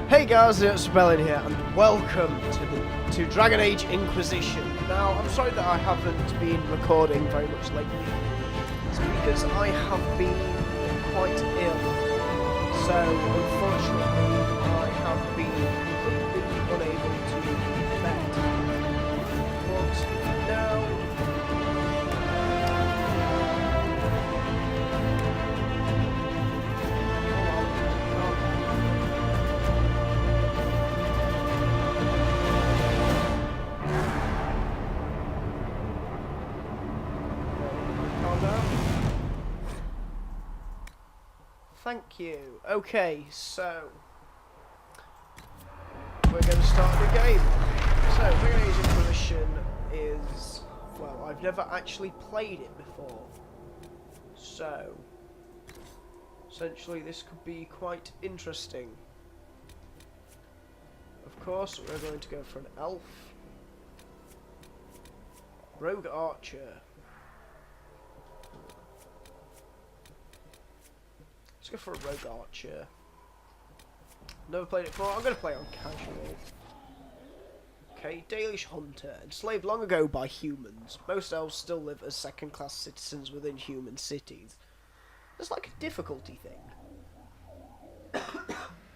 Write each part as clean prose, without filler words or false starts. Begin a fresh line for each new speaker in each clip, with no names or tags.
Hey guys, it's Rebellion here, and welcome to Dragon Age Inquisition. Now, I'm sorry that I haven't been recording very much lately. It's because I have been quite ill. So, unfortunately, I have been completely unable to bed. But now, thank you. Okay, so we're going to start the game. So, Dragon Age Inquisition is, well, I've never actually played it before. So, essentially this could be quite interesting. Of course, we're going to go for an elf. Rogue archer. Let's go for a rogue archer. Never played it before. I'm going to play on casual. Okay, Dalish hunter. Enslaved long ago by humans. Most elves still live as second-class citizens within human cities. It's like a difficulty thing.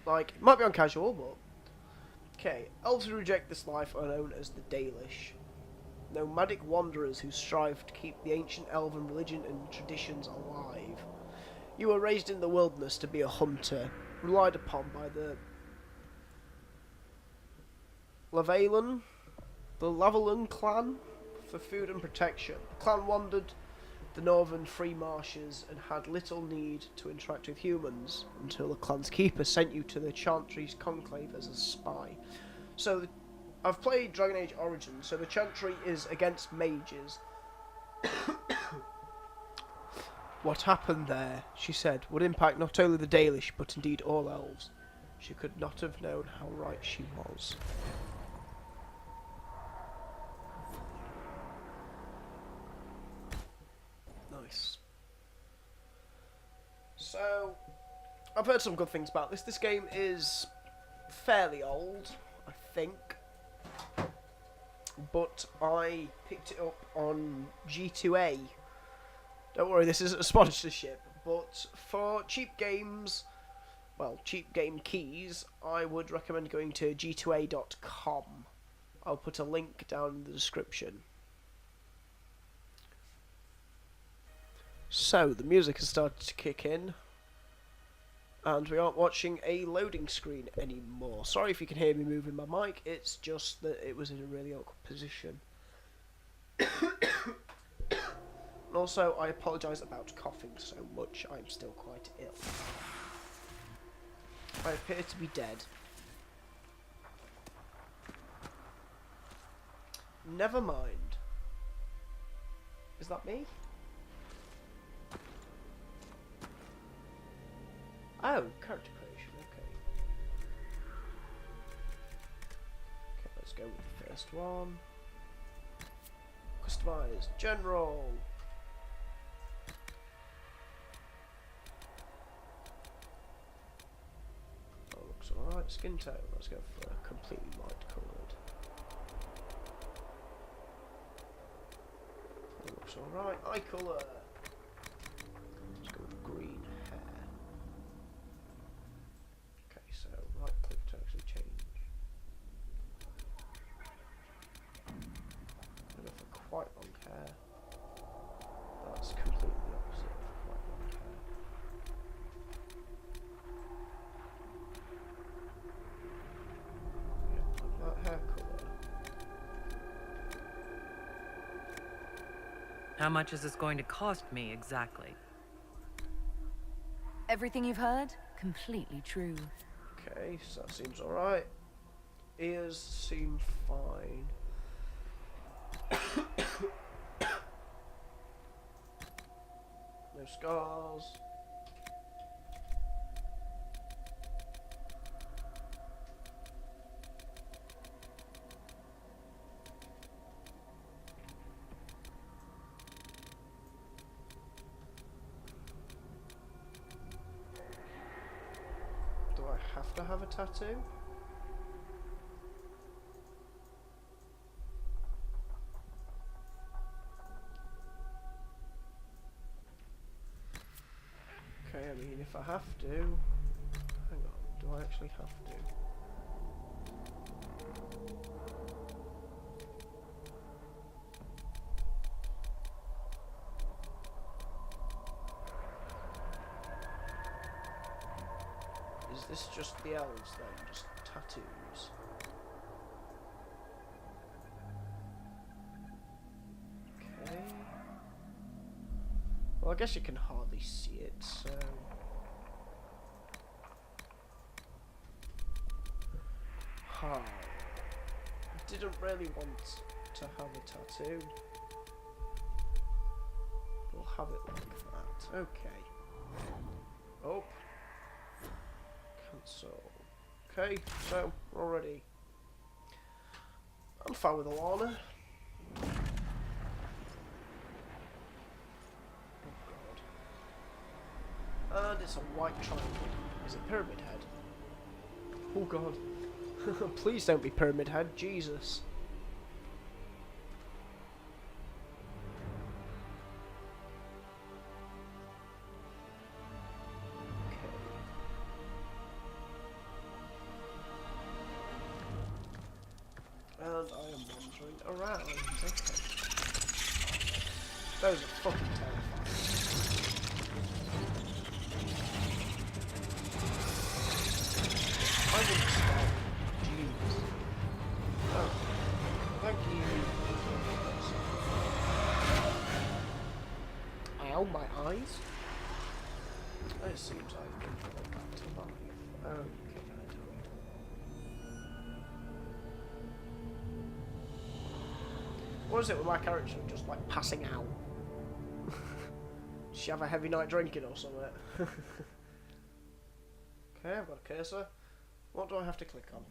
Like, it might be on casual, but... Okay, elves who reject this life are known as the Dalish. Nomadic wanderers who strive to keep the ancient elven religion and traditions alive. You were raised in the wilderness to be a hunter, relied upon by the Lavalun clan for food and protection. The clan wandered the northern free marshes and had little need to interact with humans until the clan's keeper sent you to the Chantry's conclave as a spy. So, I've played Dragon Age Origins, so the Chantry is against mages. What happened there, she said, would impact not only the Dalish, but indeed all elves. She could not have known how right she was. Nice. So, I've heard some good things about this. This game is fairly old, I think. But I picked it up on G2A. Don't worry, this isn't a sponsorship, but for cheap games, well, cheap game keys, I would recommend going to g2a.com. I'll put a link down in the description. So, the music has started to kick in, and we aren't watching a loading screen anymore. Sorry if you can hear me moving my mic, it's just that it was in a really awkward position. Also, I apologise about coughing so much. I'm still quite ill. I appear to be dead. Never mind. Is that me? Oh, character creation, okay. Okay, let's go with the first one. Customise, general. Alright, skin tone, let's go for a completely light coloured. That looks alright. Eye colour. Let's go with green hair. Okay, so right click to actually change. I'm going to go for quite long hair. That's completely the opposite of quite long hair. Hair colour.
How much is this going to cost me exactly?
Everything you've heard? Completely true.
Okay, so that seems alright. Ears seem fine. No scars. Do I have to have a tattoo? have to? Hang on, do I actually have to? Is this just the elves then? Just tattoos? Okay. Well, I guess you can hardly see it, so... I didn't really want to have a tattoo. We'll have it like that. Okay. Oh. Cancel. Okay, so we're all ready. I'm fine with Alana. Oh god. And it's a white triangle. Is it Pyramid Head? Oh god. Please don't be Pyramid Head, Jesus. And I am wandering around. Okay. Those are fucking terrifying. I wouldn't stop. Jeez. Oh. Thank you. Ow, my eyes. It seems I've been brought back to life. Okay, I don't. What is it with my character just like passing out? Does she have a heavy night drinking or something? Okay, I've got a cursor. What do I have to click on?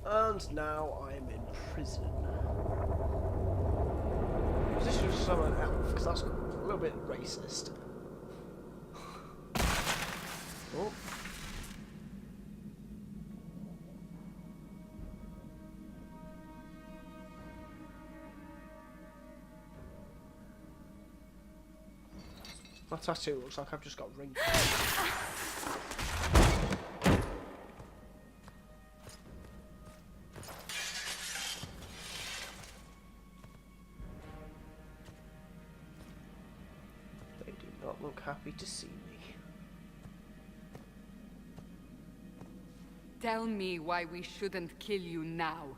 And now I'm in prison. Position of summon elf, because that's a little bit racist. Oh. My tattoo looks like I've just got wrinkles. They do not look happy to see me.
Tell me why we shouldn't kill you now.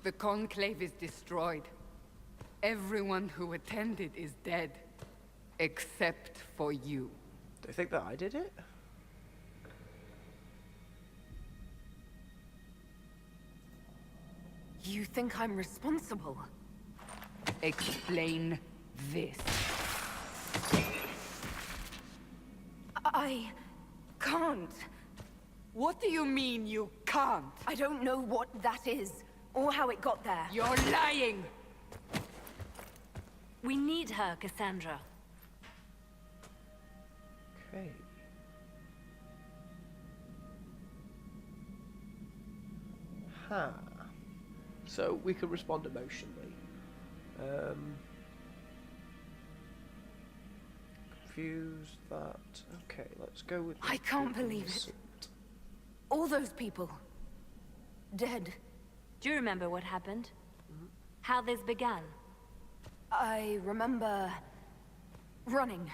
The Conclave is destroyed. Everyone who attended is dead. Except for you.
Do you think that I did it?
You think I'm responsible?
Explain this.
I can't.
What do you mean you can't?
I don't know what that is, or how it got there.
You're lying!
We need her, Cassandra.
Okay. Ha. So we can respond emotionally. Confused that. Okay, let's go with.
I can't believe it. All those people. Dead.
Do you remember what happened? How this began?
I remember running.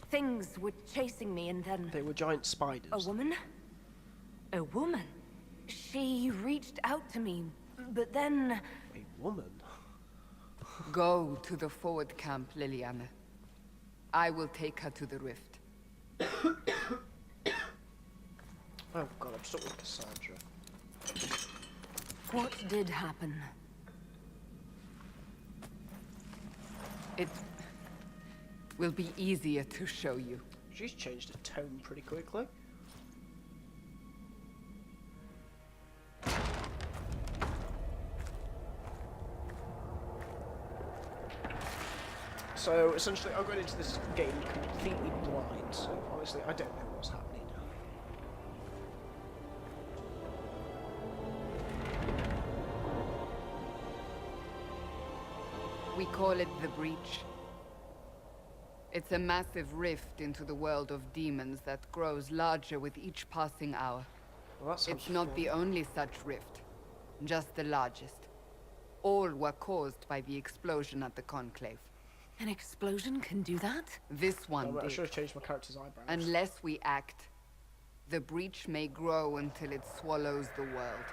Things were chasing me and then...
They were giant spiders.
A woman?
A woman?
She reached out to me, but then...
A woman?
Go to the forward camp, Liliana. I will take her to the rift.
Oh god, I'm stuck with Cassandra.
What did happen?
It will be easier to show you.
She's changed her tone pretty quickly. So essentially I'm going into this game completely blind, so honestly I don't know what's happening.
We call it the Breach. It's a massive rift into the world of demons that grows larger with each passing hour.
Well, that sounds
It's not
fun.
the only such rift, just the largest. All were caused by the explosion at the Conclave.
An explosion can do that?
This one
I
did.
should have changed my character's eyebrows.
Unless we act, the Breach may grow until it swallows the world.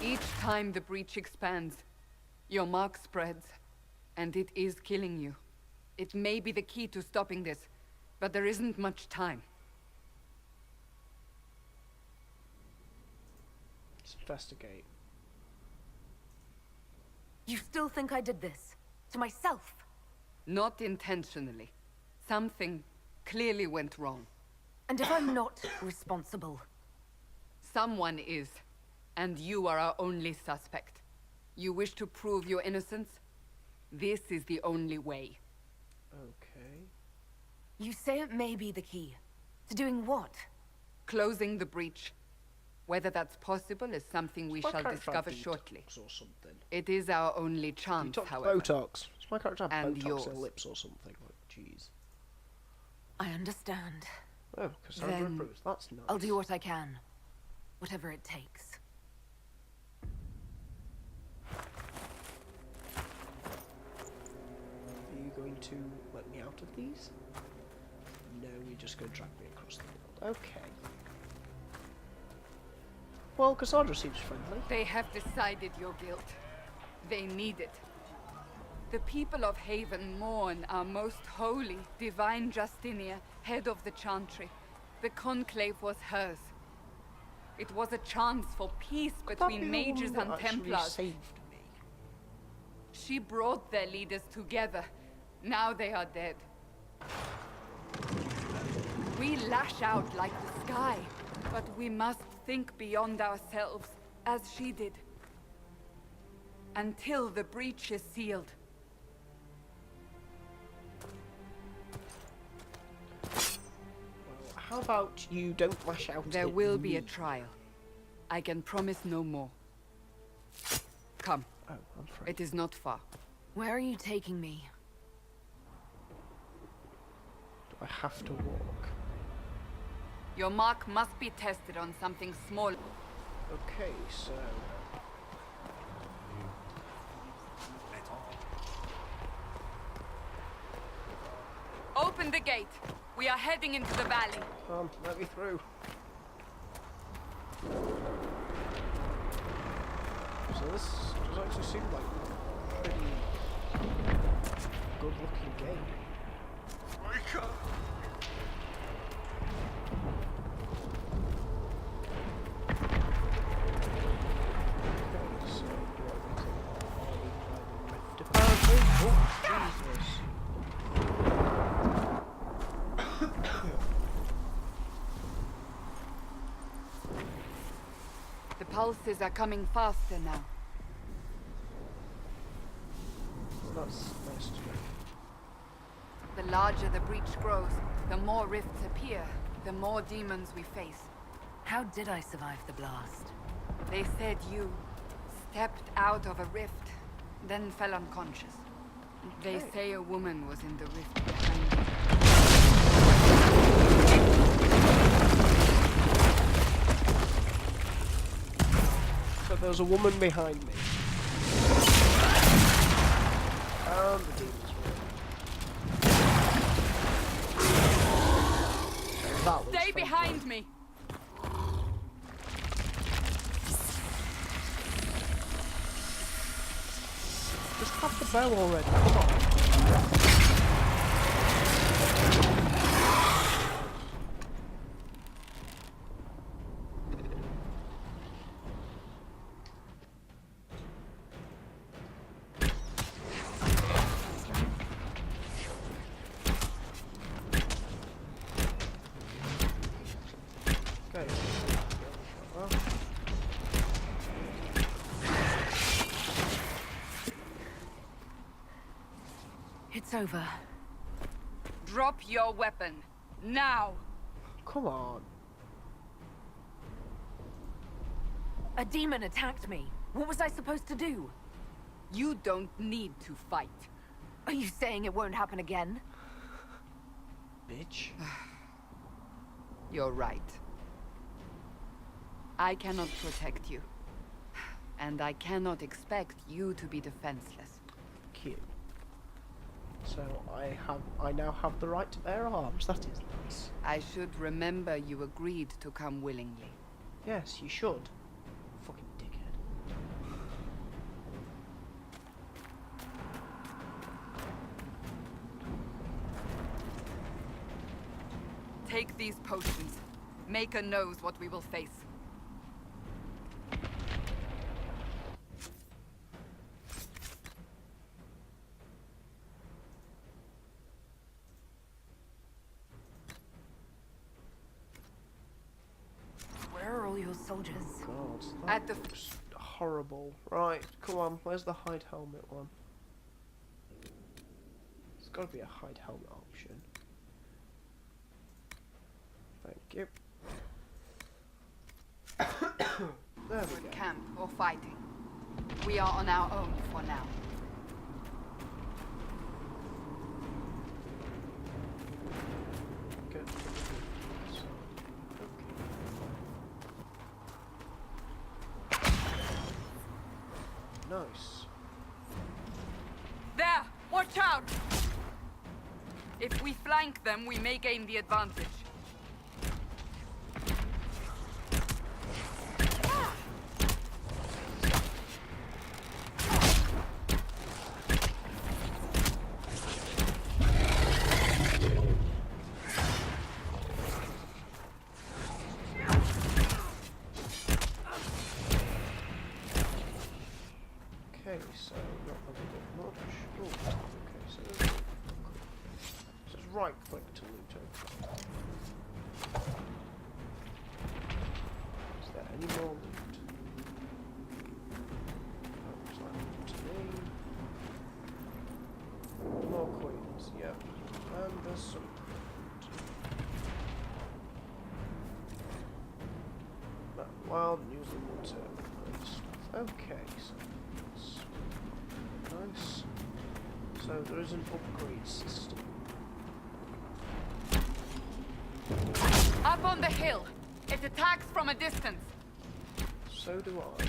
Each time the Breach expands, your mark spreads, and it is killing you. It may be the key to stopping this, but there isn't much time.
Let's investigate.
You still think I did this? To myself?
Not intentionally. Something clearly went wrong.
And if I'm not responsible?
Someone is, and you are our only suspect. You wish to prove your innocence? This is the only way.
Okay.
You say it may be the key. To doing what?
Closing the breach. Whether that's possible is something we
My
shall
character have
discover shortly.
Botox or something.
It is our only chance,
Detox
however.
Botox. Does my character have
And
Botox in
yours.
her lips or something? Like, jeez.
I understand.
Oh, Cassandra
Then
approves. That's nice.
I'll do what I can. Whatever it takes.
Are you going to let me out of these? No, you're just going to drag me across the world. Okay. Well, Cassandra seems friendly.
They have decided your guilt. They need it. The people of Haven mourn our most holy, divine Justinia, head of the Chantry. The Conclave was hers. It was a chance for peace
Could that be
between
the
mages
woman
and
that actually
Templars.
saved me?
She brought their leaders together. Now they are dead. We lash out like the sky, but we must think beyond ourselves, as she did. Until the breach is sealed.
Well, how about you don't lash out
There
at
will be a
me?
trial. I can promise no more. Come,
Oh, I'm free.
it is not far.
Where are you taking me?
Do I have to walk?
Your mark must be tested on something small.
Okay, so...
Open the gate. We are heading into the valley.
let me through. So this does actually seem like a pretty good looking game. Okay, so do I need to hide by the rift apparently? Oh, Jesus.
The pulses are coming faster now.
That's nice to know.
The larger the breach grows, the more rifts appear, the more demons we face.
How did I survive the blast?
They said you stepped out of a rift, then fell unconscious. They
Okay.
say a woman was in the rift behind you.
So there's a woman behind me. And the demons were. That was
Stay
fun.
behind me!
Just have the bow already, come on. Okay. Well,
It's over.
Drop your weapon. Now!
come on.
A demon attacked me. What was I supposed to do?
You don't need to fight.
Are you saying it won't happen again?
Bitch.
You're right. I cannot protect you. And I cannot expect you to be defenseless.
Cute. So I now have the right to bear arms. That is nice.
I should remember you agreed to come willingly.
Yes, you should. Fucking dickhead.
Take these potions. Maker knows what we will face.
Where are all your soldiers?
God,
At
that
the-
looks horrible. Right, come on. Where's the hide helmet one? There's got to be a hide helmet option. Thank you. There we go.
Good camp or fighting. We are on our own for now.
Good. So, okay. Nice.
There! Watch out! If we flank them, we may gain the advantage.
Okay, so not having it much. Ooh, okay, so there's just right click to loot over. Is there any more loot? Looks like loot to me. More coins, yep. And there's some loot. Wild New Zealand terminal stuff. Okay, so nice. So there is an upgrade system.
Up on the hill! It attacks from a distance.
So do I.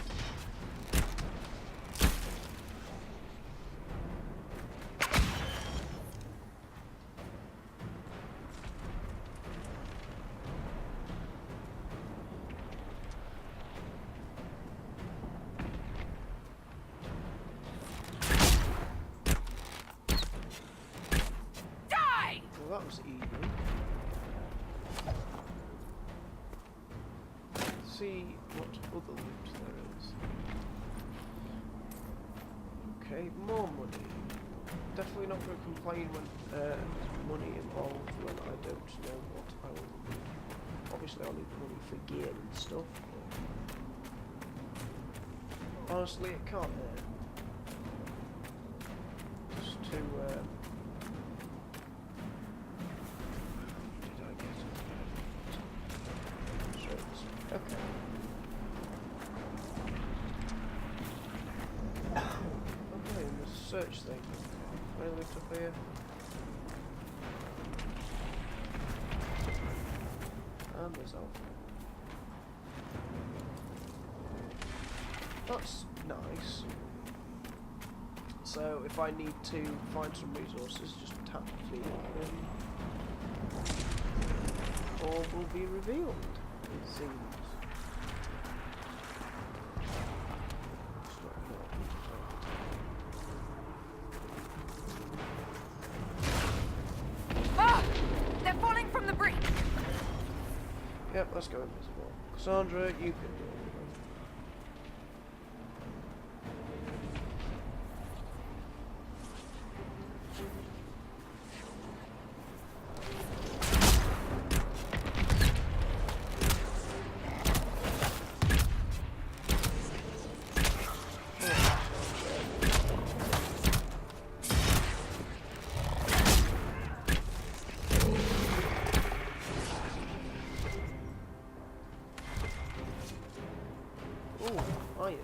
Die!
Well, that was easy. Let's see what other loot there is. Okay, more money. Definitely not going to complain when there's money involved when I don't know what I will need. Obviously I'll need money for gear and stuff, but honestly it can't hurt. Just to did I get it? Sure, okay. Okay, and the search thing. Can I lift up here? And there's Alpha. That's nice. So if I need to find some resources, just tap V and all will be revealed, it seems. It's not important,
Ah! They're falling from the bridge!
Yep, let's go invisible. Cassandra, you can do it. iron.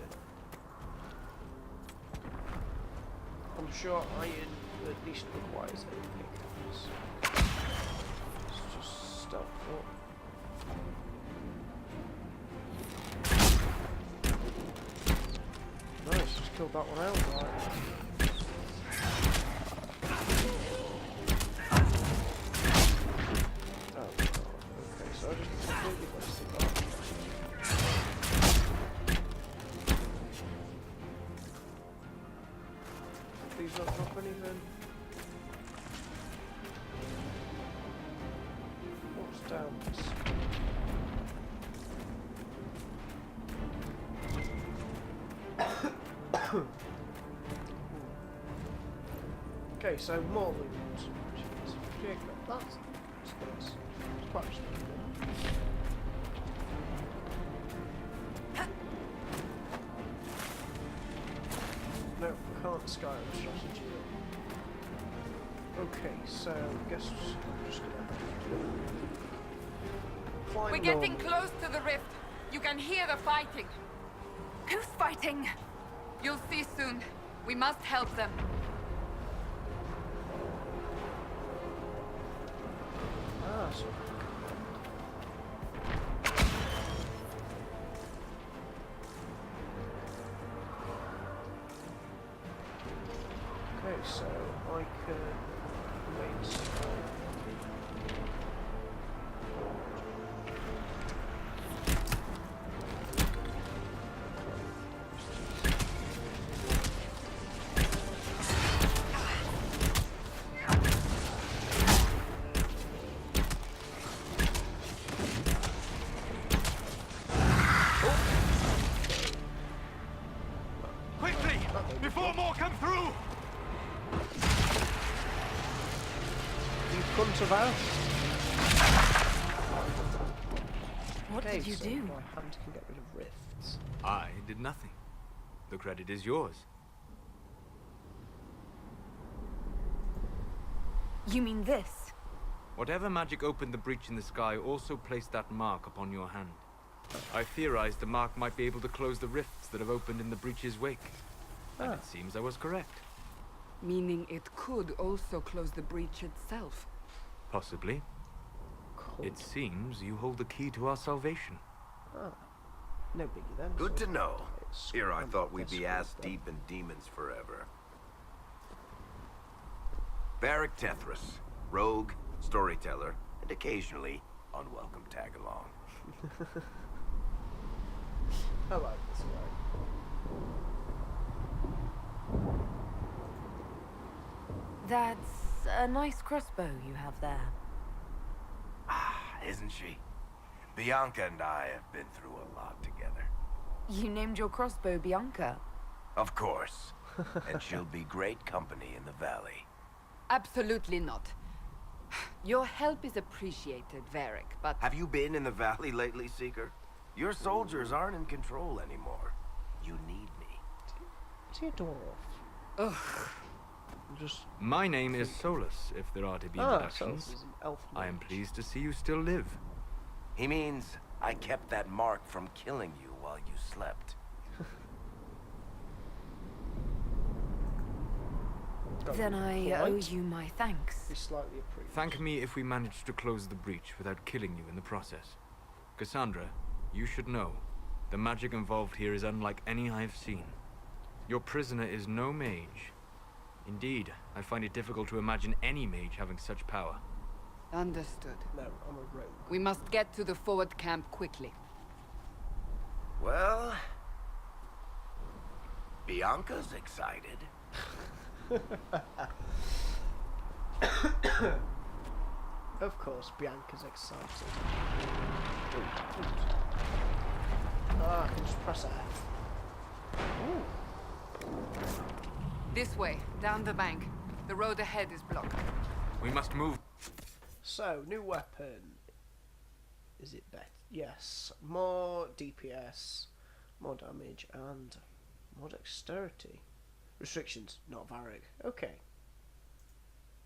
I'm sure iron at least requires a pickaxe. Let's just stealth up. Nice, just killed that one out, right? Oh god, okay, so I just completely wasted that. Please not drop anything. What's down this? Okay, so more loot. Yeah, that's nice. It's quite respectable. No, can't Skyrim strategy. Okay, so I guess I'm just gonna have to climb.
We're getting close to the rift. You can hear the fighting.
Who's fighting?
You'll see soon. We must help them.
Ah, so. Okay, so I can wait.
Quickly! Before more come through!
You come to that?
What
Okay,
did you
so
do?
my hand can get rid of rifts.
I did nothing. The credit is yours.
You mean this?
Whatever magic opened the breach in the sky also placed that mark upon your hand. I theorized the mark might be able to close the rifts that have opened in the breach's wake. And it seems I was correct.
Meaning it could also close the breach itself.
Possibly.
Cool.
It seems you hold the key to our salvation.
Ah, no biggie then.
Good
so
to know.
it's
Here I
I'm
thought we'd
this
be
way
ass
then.
deep in demons forever. Varric Tethras, rogue, storyteller, and occasionally unwelcome tag-along.
I like this way.
That's a nice crossbow you have there.
Ah, isn't she? Bianca and I have been through a lot together.
You named your crossbow Bianca.
Of course. And she'll be great company in the valley.
Absolutely not. Your help is appreciated, Varric, but
Have you been in the valley lately, Seeker? Your soldiers aren't in control anymore. You need me.
Is he a dwarf?
ugh,
I'm just.
My name is Solus, if there are to be
Ah, so
introductions.
he's an elf.
I am
mage.
pleased to see you still live.
He means I kept that mark from killing you while you slept.
Gotta
Then
be
I owe
polite.
you my thanks.
Be slightly approved.
Thank me if we manage to close the breach without killing you in the process. Cassandra, you should know, the magic involved here is unlike any I have seen. Your prisoner is no mage. Indeed, I find it difficult to imagine any mage having such power.
understood.
No, I'm a rogue.
We must get to the forward camp quickly.
Well, Bianca's excited.
Of course, Bianca's excited. Ah, I can just press F. Ooh.
This way, down the bank. The road ahead is blocked.
We must move.
So, new weapon. Is it better? Yes. More DPS, more damage, and more dexterity. Restrictions, not Varric. Okay.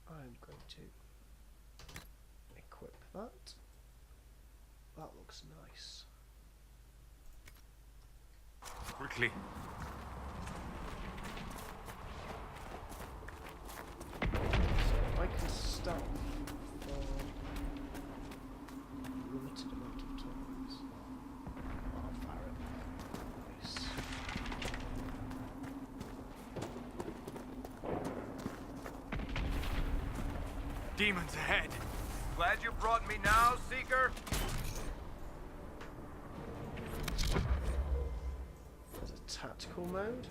I'm going to equip that. That looks nice.
Quickly.
So I can stealth for limited amount of turns. I'll fire it. Nice.
Demons ahead.
Glad you brought me now, Seeker.
There's a tactical mode.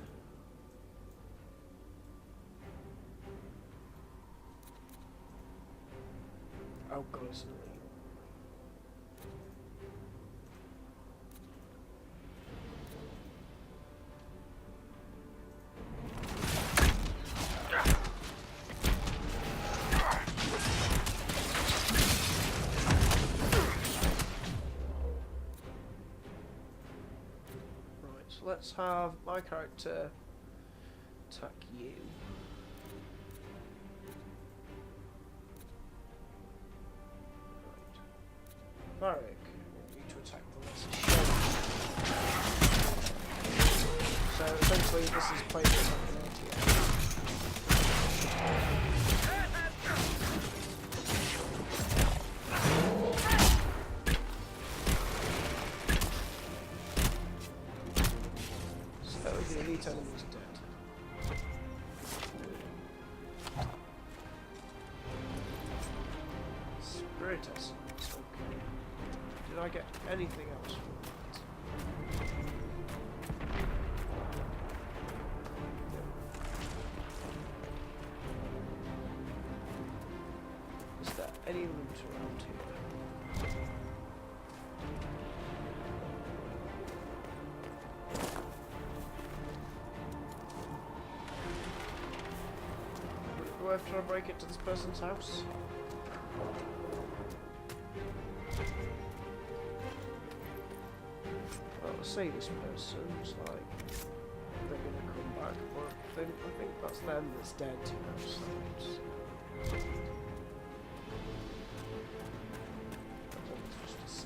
Oh god, it's an elite. Right, so let's have my character attack you. Varric, I want you to attack the lesser shape. So essentially this is playing as like an ATM. So the elite enemy is dead. Spirit essence. Okay. Did I get anything else from that? Is there any loot around here? Would it be worth trying to break into this person's house? Well, I say this person's like they're gonna come back, but I think that's them that's dead, you know. So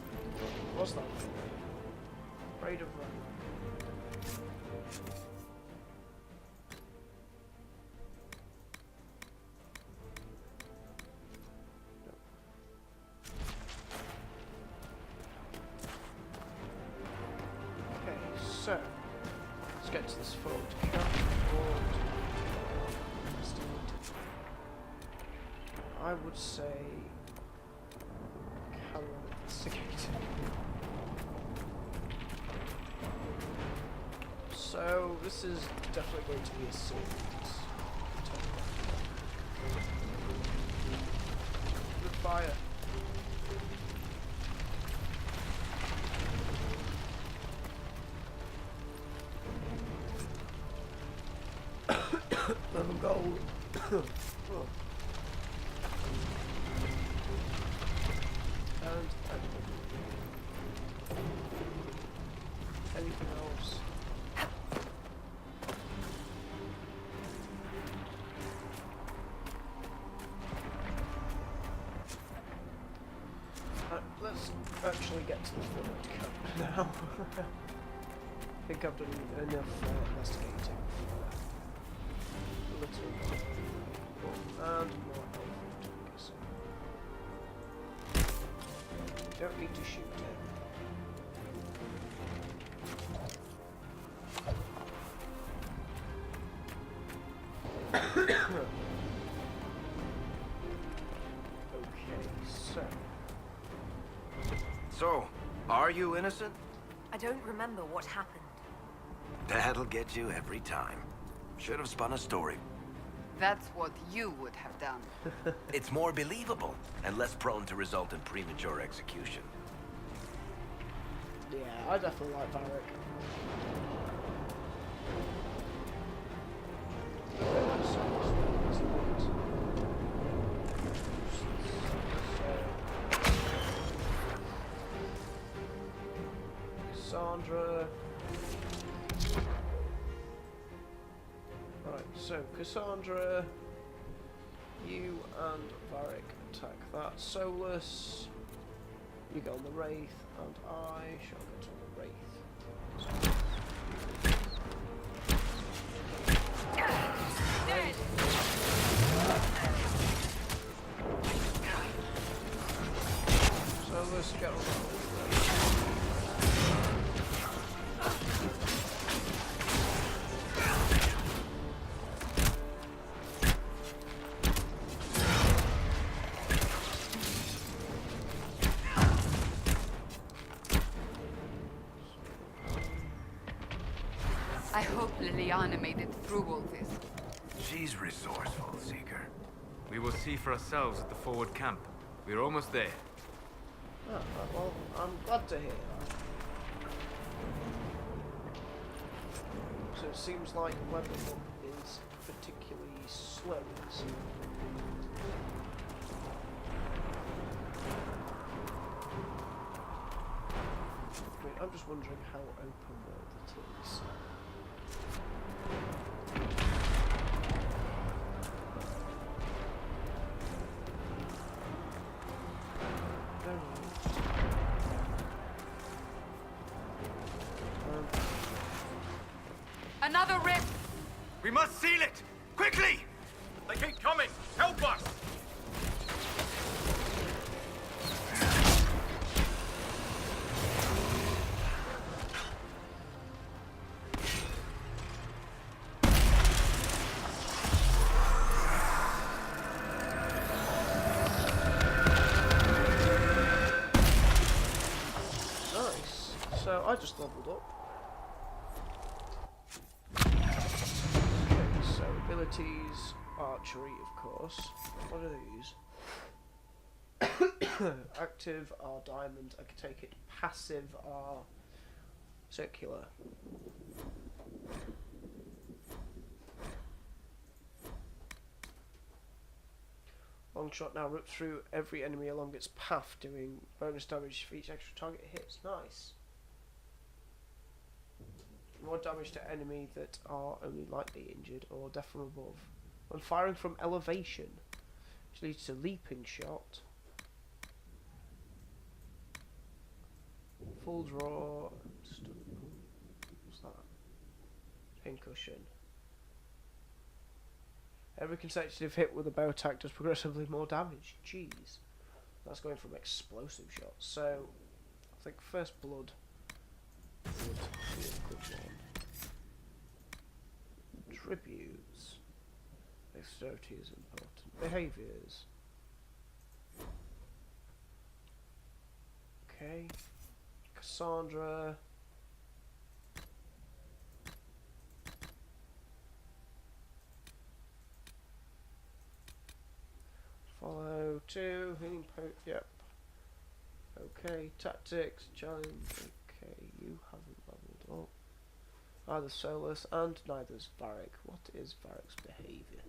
what's that? Afraid of them. So, let's get to this forward camp. I would say camera investigator. So this is definitely going to be a series. Good fire. Lemon gold. Oh. And anything else? Let's actually get to the forward camp now. I think I've done enough investigating. Little and more elephant. Don't need to shoot him. Okay,
So, are you innocent?
I don't remember what happened.
That'll get you every time. Should have spun a story.
That's what you would have done.
It's more believable and less prone to result in premature execution.
yeah, I definitely like Varric. Cassandra. Right, so Cassandra, you and Varric attack that. Solus, you go on the Wraith, and I shall go to the Wraith. So let's get on that.
I hope Liliana made it through all this.
She's resourceful, Seeker.
We will see for ourselves at the forward camp. We're almost there.
Oh, well, I'm glad to hear that. So it seems like leveling up is particularly slow in this. I mean, I'm just wondering how open world it is.
Another rift!
We must seal it! Quickly!
They keep coming! Help us!
Nice. So I just leveled up. So abilities, archery, of course. What are these? Active are diamond. I can take it. Passive are circular. Long shot now rips through every enemy along its path, doing bonus damage for each extra target it hits. Nice. More damage to enemy that are only lightly injured or death from above. When firing from elevation, which leads to leaping shot. Full draw. What's that? Pincushion. Every consecutive hit with a bow attack does progressively more damage. Jeez. That's going from explosive shots. So, I think first blood would be a good one. Tributes. Dexterity is important. Behaviours. Okay. Cassandra. Follow 2. Healing poke. Yep. Okay. Tactics. Challenge. Okay. You haven't leveled up. Neither Solus and neither's Varric. What is Varric's behaviour?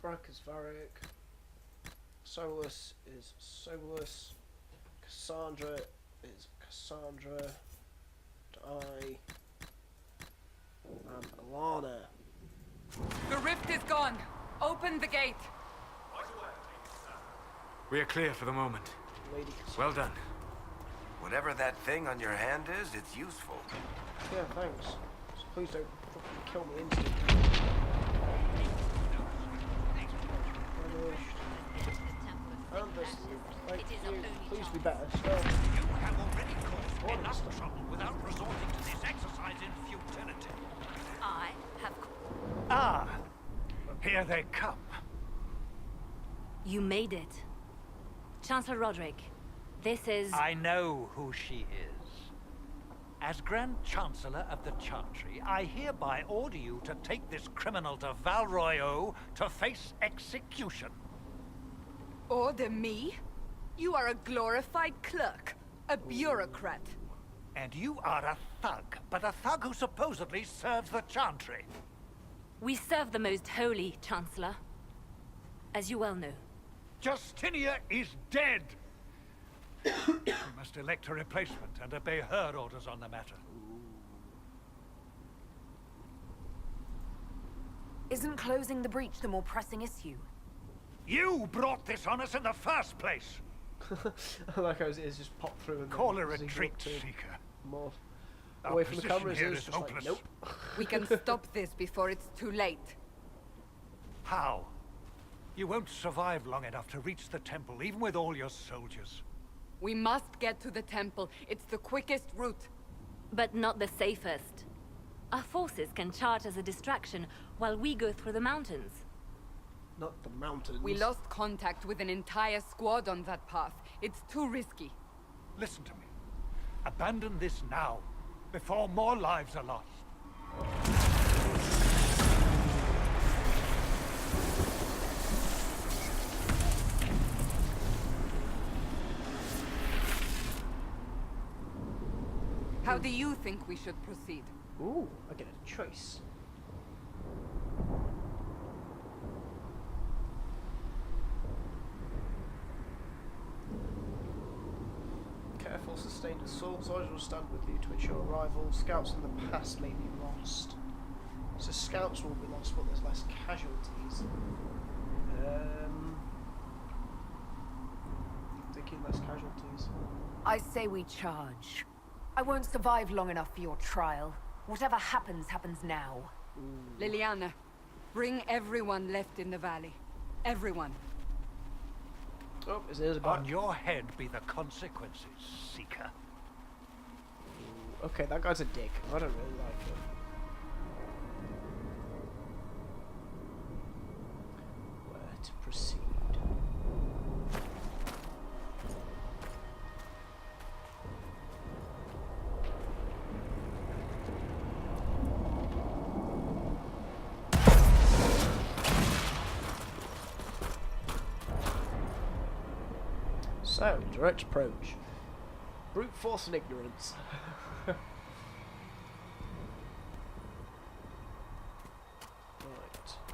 Varric is Varric. Solus is Solus. Cassandra is Cassandra. And I am Alana.
The rift is gone! Open the gate!
We are clear for the moment.
Lady Cassandra.
Well done.
Whatever that thing on your hand is, it's useful.
Yeah, thanks. Just please don't fucking kill me instantly. Vanished. And this loot. Thank you. Please be better. Still.
You have already caused enough trouble without resorting to this exercise in futility.
I have...
Ah! Here they come.
You made it. Chancellor Roderick, this is...
I know who she is. As Grand Chancellor of the Chantry, I hereby order you to take this criminal to Val Royeaux to face execution.
Order me? You are a glorified clerk, a bureaucrat.
And you are a thug, but a thug who supposedly serves the Chantry.
We serve the most holy, Chancellor. As you well know.
Justinia is dead! We must elect a replacement and obey her orders on the matter.
Isn't closing the breach the more pressing issue?
You brought this on us in the first place!
Like how it is just pop through and
Call a
then zig
retreat,
up to
Seeker.
more
Our
away from the
position
cameras.
here
It's
is
just like
hopeless.
nope.
We can stop this before it's too late.
How? You won't survive long enough to reach the temple, even with all your soldiers.
We must get to the temple. It's the quickest route.
But not the safest. Our forces can charge as a distraction while we go through the mountains.
Not the mountains.
We lost contact with an entire squad on that path. It's too risky.
Listen to me. Abandon this now, before more lives are lost.
How do you think we should proceed?
Ooh, I get a choice. Careful, sustained assault. Soldiers will stand with you to ensure arrival. Scouts in the past may be lost. So scouts will be lost, but there's less casualties. Thinking less casualties.
I say we charge. I won't survive long enough for your trial. Whatever happens, happens now.
Liliana, bring everyone left in the valley. Everyone.
Oh, his ears are back.
On your head be the consequences, Seeker.
Okay, that guy's a dick. I don't really like him. Where to proceed? So, direct approach. Brute force and ignorance. Right,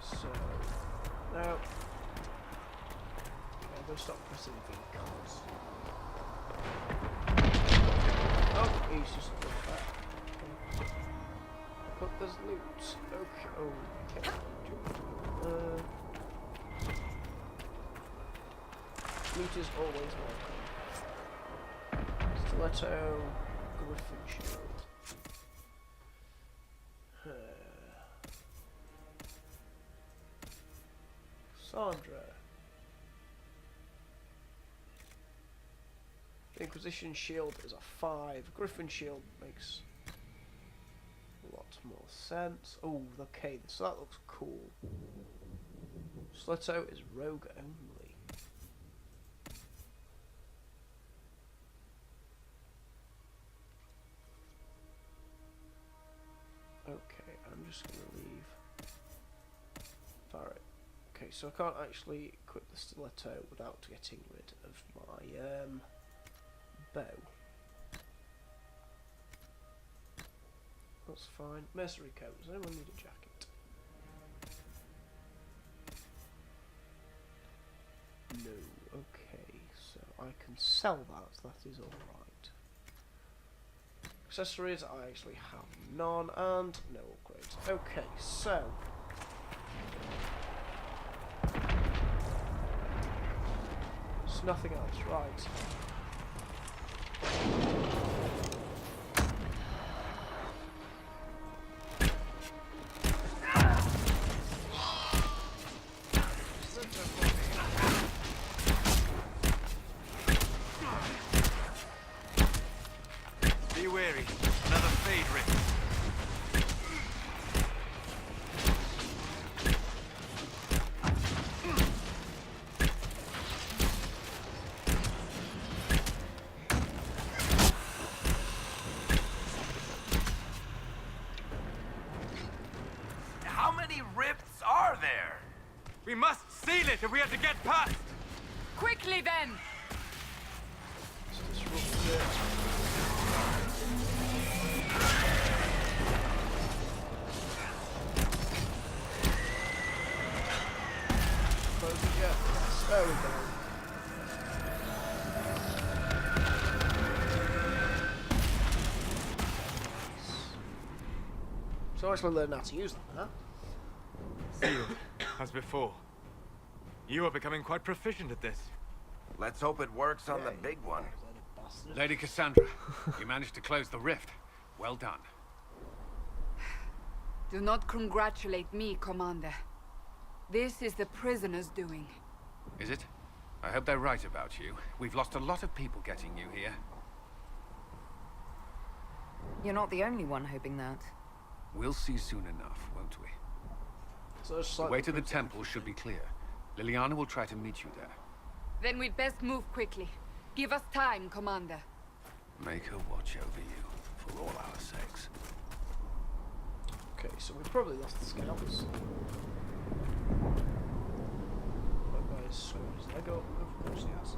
so now I'm going to stop pressing because he's just okay. But there's loot. Okay. Loot is always welcome. Stiletto, Griffin shield. Sandra. The Inquisition shield is a 5. Griffin shield makes a lot more sense. Oh, okay, so that looks cool. Stiletto is rogue only. Okay, I'm just going to leave. Alright. Okay, so I can't actually equip the stiletto without getting rid of my bow. That's fine. Mercenary coat. Does anyone need a jacket? No. Okay, so I can sell that. That is alright. Accessories, I actually have none, and no upgrades. Okay, so there's nothing else, right?
Be wary. Another fade rift.
How many rifts are there?
We must seal it if we are to get past!
Quickly then!
Disrupt it. Close it yet? Yes, there we go. So I actually learned how to use that, huh?
Sealed, as before. You are becoming quite proficient at this.
Let's hope it works on the big one.
Lady Cassandra, you managed to close the rift. Well done.
Do not congratulate me, Commander. This is the prisoner's doing.
Is it? I hope they're right about you. We've lost a lot of people getting you here.
You're not the only one hoping that.
We'll see soon enough, won't we?
So it's
The
like
way to the temple should be clear. Liliana will try to meet you there.
Then we'd best move quickly. Give us time, Commander.
Make her watch over you, for all our sakes.
Okay, so we probably lost the scouts. What guys scores? Did I go? Of course he has.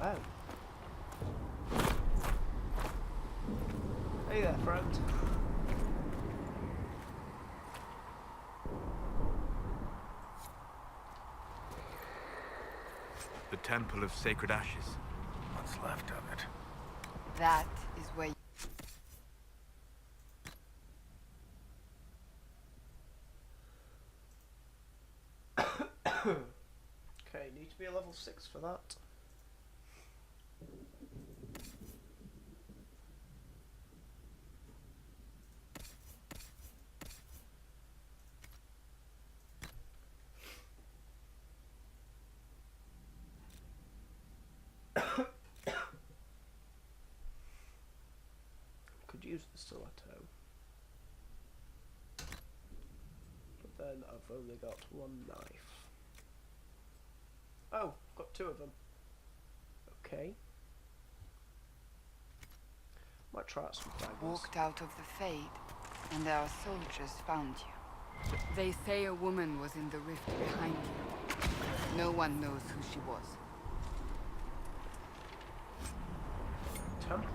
Oh. Hey there, friend.
The Temple of Sacred Ashes.
What's left of it?
That is where
Okay, need to be a level 6 for that. Could use the stiletto, but then I've only got one knife. Oh, got two of them. Okay. Might try out some daggers.
walked out of the Fade, and our soldiers found you. They say a woman was in the rift behind you. No one knows who she was.
Templar.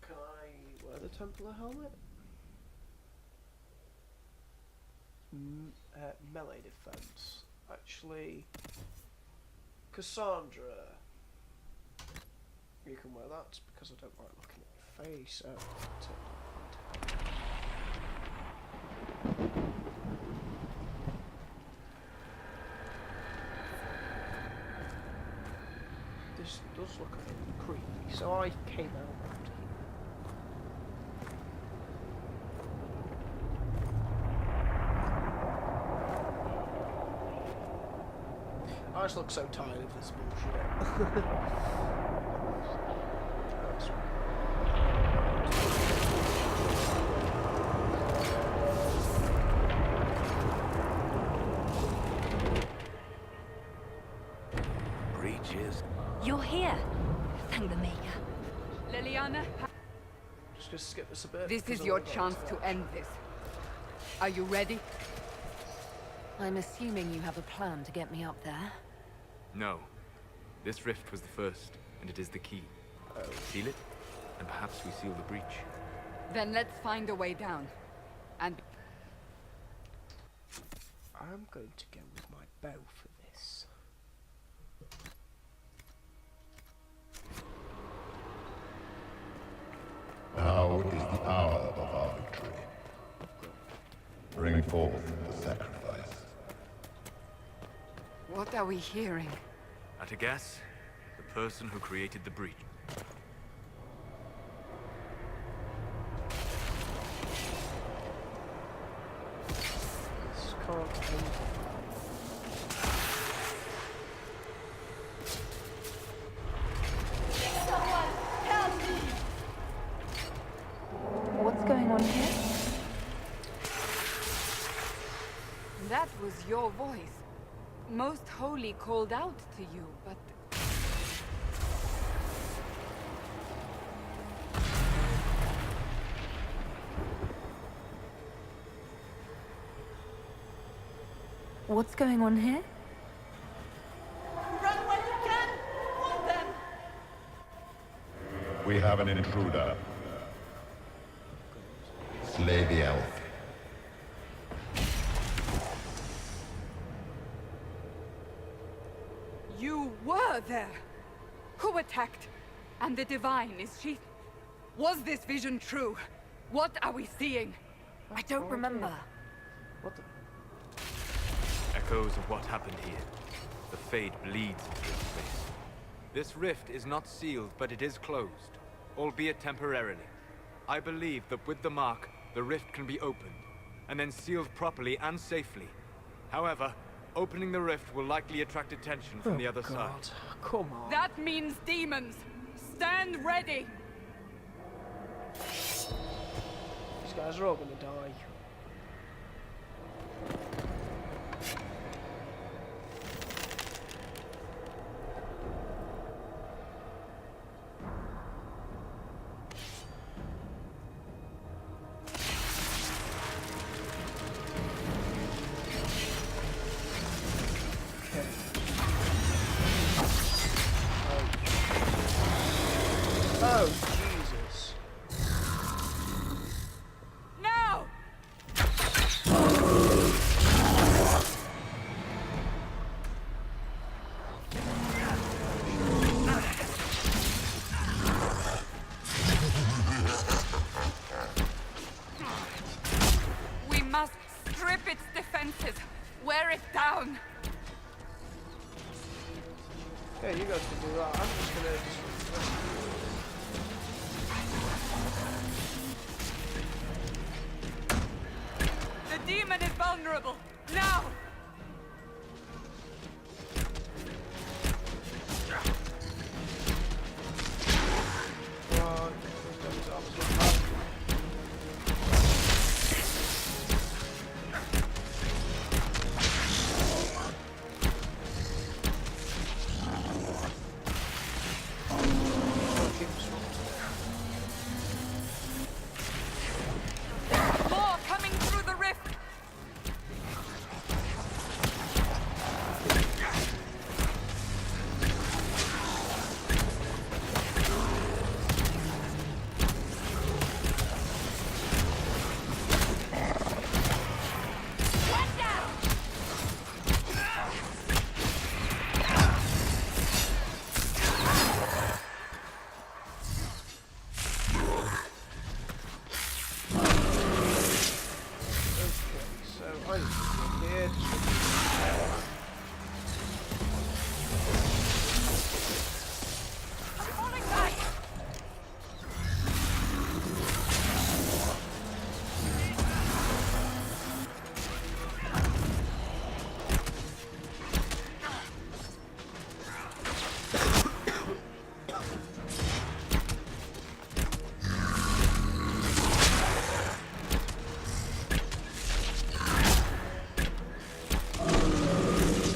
Can I wear the Templar helmet? Melee defense. Actually, Cassandra. You can wear that because I don't like looking at your face. This does look a bit creepy, so I came out after him. I just look so tired of this bullshit.
Breaches.
You're here. Thank the Maker.
Liliana,
Just gonna skip this a bit.
this
because
is
I
your
wanna go
chance
into
to end this. Are you ready?
I'm assuming you have a plan to get me up there.
No. This rift was the first, and it is the key. Seal it, and perhaps we seal the breach.
Then let's find a way down. And
I'm going to go with my bow for this.
Now is the hour of our victory. Bring forth the sacrifice.
what are we hearing?
At a guess, the person who created the breach.
This can't end.
What's going on here?
That was your voice. Most Holy called out to you, but...
What's going on here?
Run when you can! Hold them!
We have an intruder. Slay the elf.
You were there! Who attacked? And the Divine, is she... Was this vision true? What are we seeing?
I don't remember.
What the?
echoes of what happened here. The fade bleeds into this place. This rift is not sealed, but it is closed, albeit temporarily. I believe that with the mark, the rift can be opened, and then sealed properly and safely. However, opening the rift will likely attract attention from the other side.
Come on.
That means demons. Stand ready.
These guys are all gonna die. Oh, Jesus.
Now! We must strip its defenses. Wear it down.
Yeah, you guys can do that. I'm just gonna
The demon is vulnerable. Now! More coming through the rift.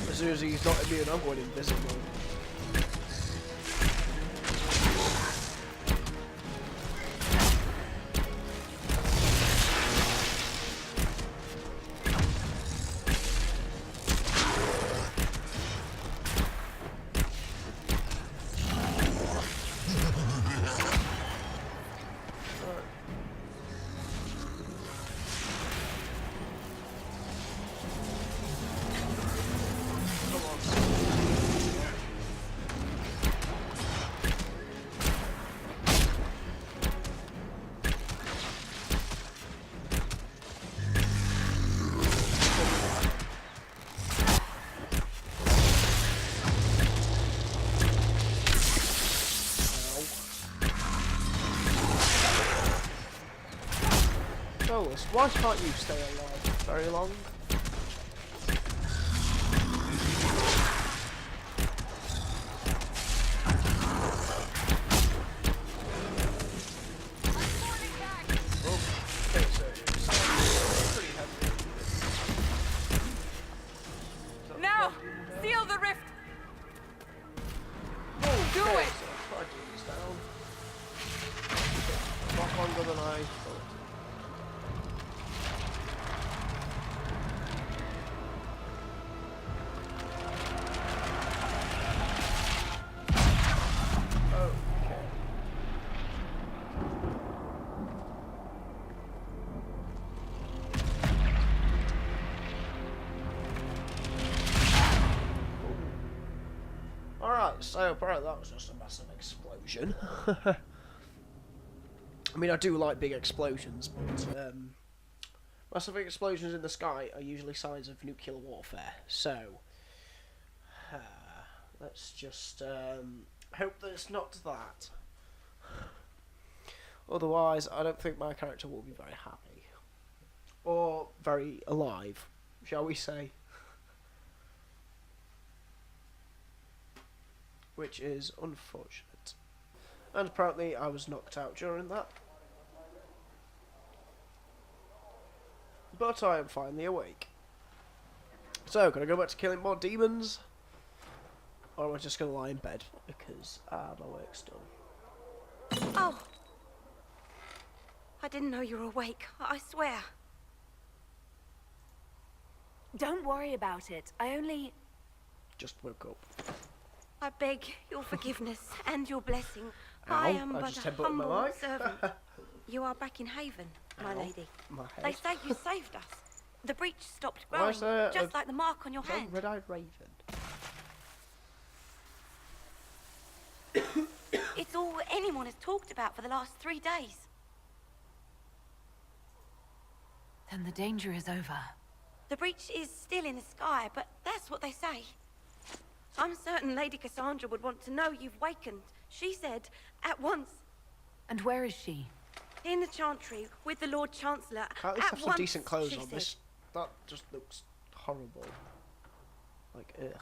As soon as he's not immune, I'm going invisible. Solus, why can't you stay alive very long? Okay, so it's pretty heavy.
Now! Seal the rift! Do
Okay,
it!
so try to do this down. Not longer than I thought. Okay. Alright, so apparently that was just a massive explosion. I mean, I do like big explosions, but, Massive explosions in the sky are usually signs of nuclear warfare, so let's just hope that it's not that. Otherwise, I don't think my character will be very happy. Or very alive, shall we say. Which is unfortunate. And apparently I was knocked out during that. But I am finally awake. So, can I go back to killing more demons? Or am I just going to lie in bed? Because my work's done.
Oh! I didn't know you were awake, I swear.
Don't worry about it. I only...
Just woke up.
I beg your forgiveness and your blessing.
Ow,
I am
I
but
just
a
headbutted my
humble
mic.
servant. You are back in Haven, my
Ow,
lady.
my head.
They say you saved us. The breach stopped
Why
growing,
is there
just
a-
like the mark on your hand.
Red-eyed raven.
It's all anyone has talked about for the last 3 days.
Then the danger is over.
The breach is still in the sky, but that's what they say. I'm certain Lady Cassandra would want to know you've wakened. She said, at once.
And where is she?
In the Chantry, with the Lord Chancellor.
Can't at least have some
once,
decent clothes
she
on.
said.
This that just looks horrible. Like ugh.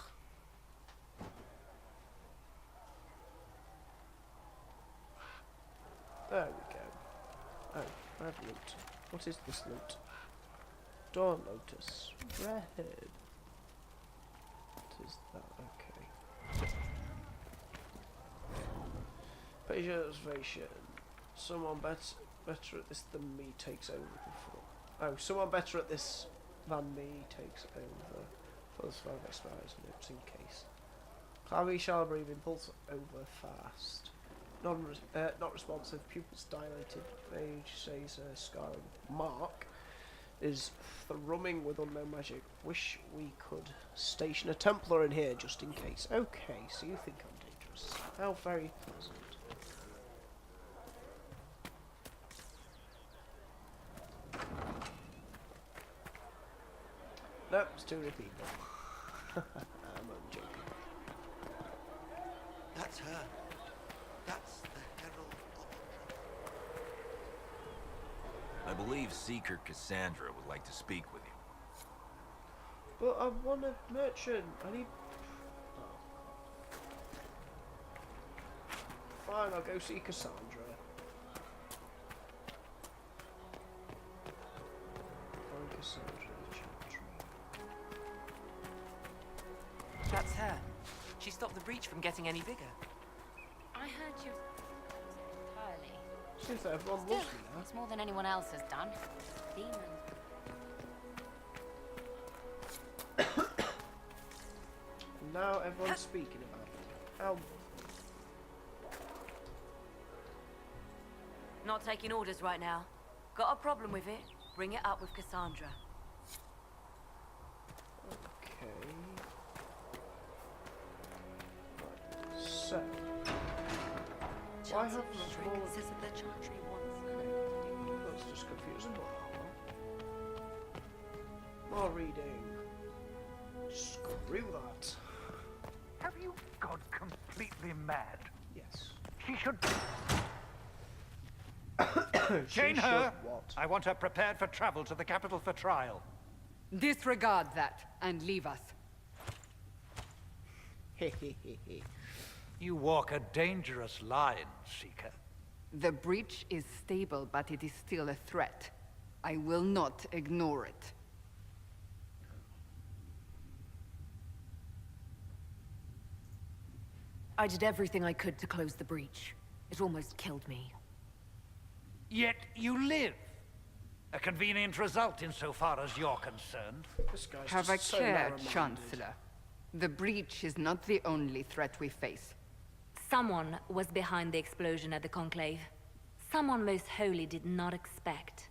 There we go. Oh, I have loot. What is this loot? Dawn Lotus. Red. What is that? Okay. Page observation. Someone better at this than me takes over before. Oh, someone better at this than me takes over. For the survival expires notes in case. Clavy shall breathe impulse over fast. Not responsive. Pupils dilated. Mage says scarring. Mark is thrumming with unknown magic. Wish we could station a Templar in here just in case. Okay, so you think I'm dangerous. How very pleasant. Nope, it's too many people. I'm only joking.
That's her. That's the Herald of...
I believe Seeker Cassandra would like to speak with you.
But I want a merchant. I need... Oh. Fine, I'll go see Cassandra. Find Cassandra in the Chantry.
That's her. She stopped the breach from getting any bigger.
I heard you entirely.
Seems that everyone
Still,
loves me now.
it's more than anyone else has done. Demons.
Now everyone's speaking about it. How...
Not taking orders right now. Got a problem with it? Bring it up with Cassandra.
Okay. Right. So. Why have small...
Says that the Chantry wants...
That's just confusing. More reading. Screw that.
Have you gone completely mad?
Yes.
She should...
She
Chain her!
should what?
I want her prepared for travel to the capital for trial.
Disregard that and leave us.
You walk a dangerous line, Seeker.
The breach is stable, but it is still a threat. I will not ignore it.
I did everything I could to close the breach. It almost killed me.
Yet you live. A convenient result insofar as you're concerned.
This guy's
Have a
just so
care,
narrow-minded.
Chancellor. The breach is not the only threat we face.
Someone was behind the explosion at the Conclave. Someone most holy did not expect.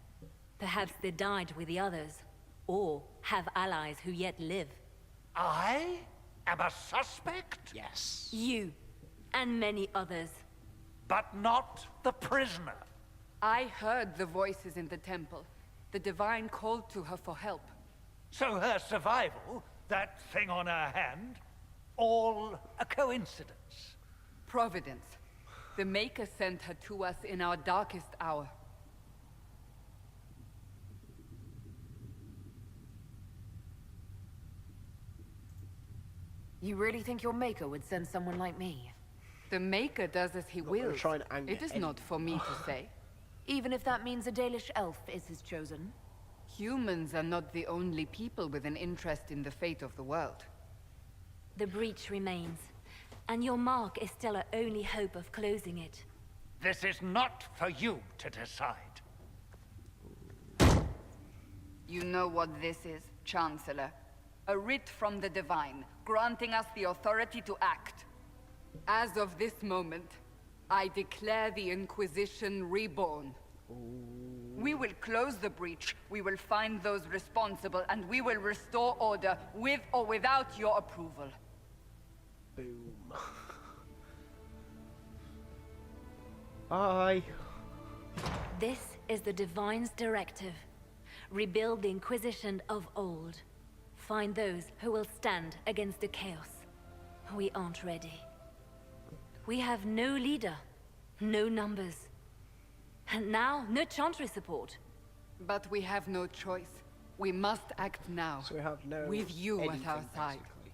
Perhaps they died with the others, or have allies who yet live.
I am a suspect?
Yes.
You, and many others.
But not the prisoner.
I heard the voices in the temple. The Divine called to her for help.
So her survival, that thing on her hand, all a coincidence.
Providence. The Maker sent her to us in our darkest hour.
You really think your Maker would send someone like me?
The Maker does as he wills.
Try and anger
It is not for me to say.
Even if that means a Dalish elf is his chosen?
Humans are not the only people with an interest in the fate of the world.
The breach remains, and your mark is still our only hope of closing it.
This is not for you to decide.
You know what this is, Chancellor. A writ from the Divine, granting us the authority to act. As of this moment, I declare the Inquisition reborn. We will close the breach, we will find those responsible, and we will restore order, with or without your approval.
Boom. Bye.
This is the Divine's directive. Rebuild the Inquisition of old. Find those who will stand against the chaos. We aren't ready. We have no leader, no numbers. And now, no Chantry support.
But we have no choice. We must act now.
So we have no
with you at
anything,
our side.
basically.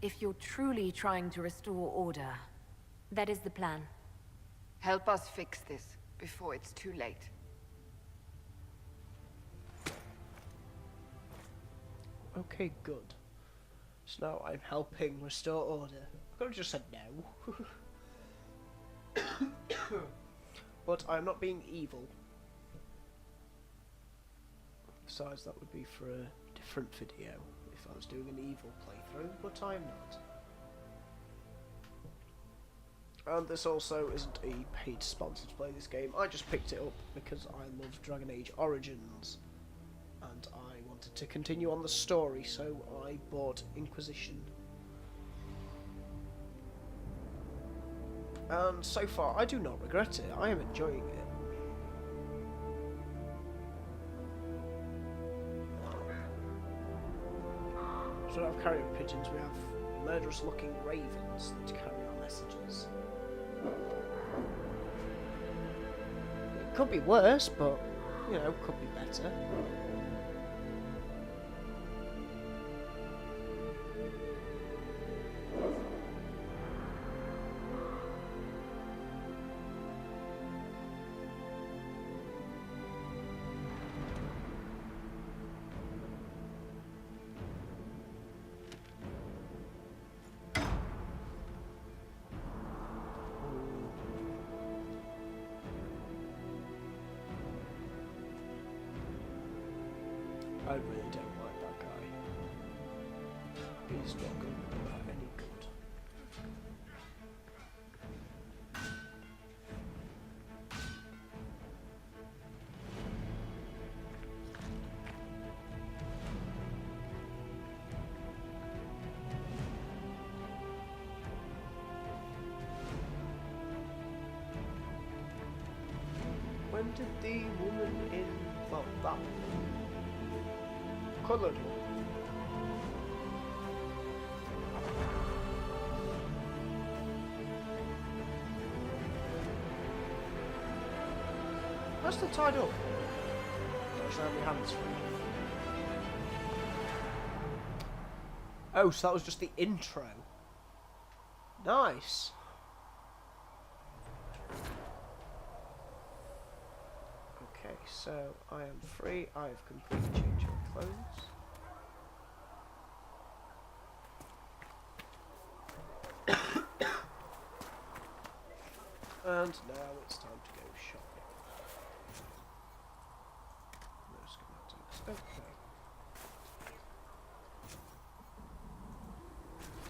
If you're truly trying to restore order...
That is the plan.
Help us fix this before it's too late.
Okay, good. So now I'm helping restore order. I could have just said no. But I'm not being evil. Besides, that would be for a different video if I was doing an evil playthrough, but I'm not. And this also isn't a paid sponsor to play this game. I just picked it up because I love Dragon Age Origins. And I wanted to continue on the story, so I bought Inquisition. And so far, I do not regret it. I am enjoying it. So we don't have carrier pigeons, we have murderous-looking ravens that carry our messages. It could be worse, but, you know, could be better. I really don't like that guy. He's not going to be any good. When did the woman in, well, that coloured one? That's still tied up. Don't show my hands free. Oh, so that was just the intro. Nice. Okay, so I am free. I have completely changed my clothes. And now it's time to go shopping. No schematics. Okay.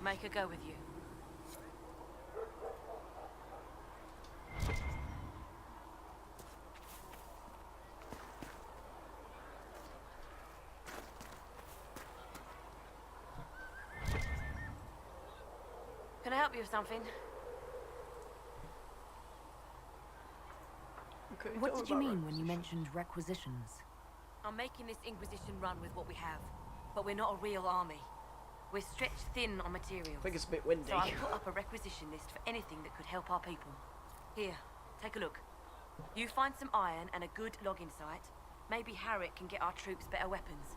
Make her go with you. Can I help you with something?
Okay,
What
tell
did
me
you
about
mean when you mentioned requisitions?
I'm making this Inquisition run with what we have, but we're not a real army. We're stretched thin on materials.
I think it's a bit windy.
So I put up a requisition list for anything that could help our people. Here, take a look. You find some iron and a good logging site. Maybe Harriet can get our troops better weapons.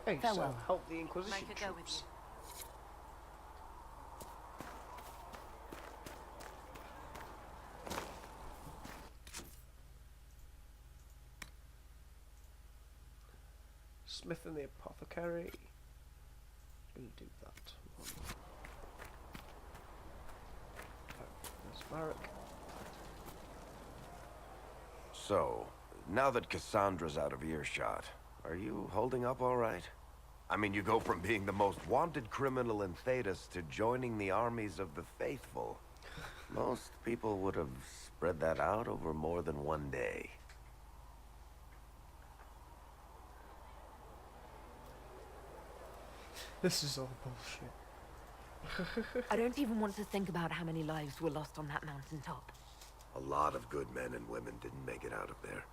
Okay, so
Farewell.
help the Inquisition
Make her go with
troops. Smith and the Apothecary. Gonna do that one. Oh, there's Marek.
So, now that Cassandra's out of earshot, are you holding up all right? I mean, you go from being the most wanted criminal in Thedas to joining the armies of the faithful. Most people would have spread that out over more than one day.
This is all bullshit.
I don't even want to think about how many lives were lost on that mountaintop.
A lot of good men and women didn't make it out of there.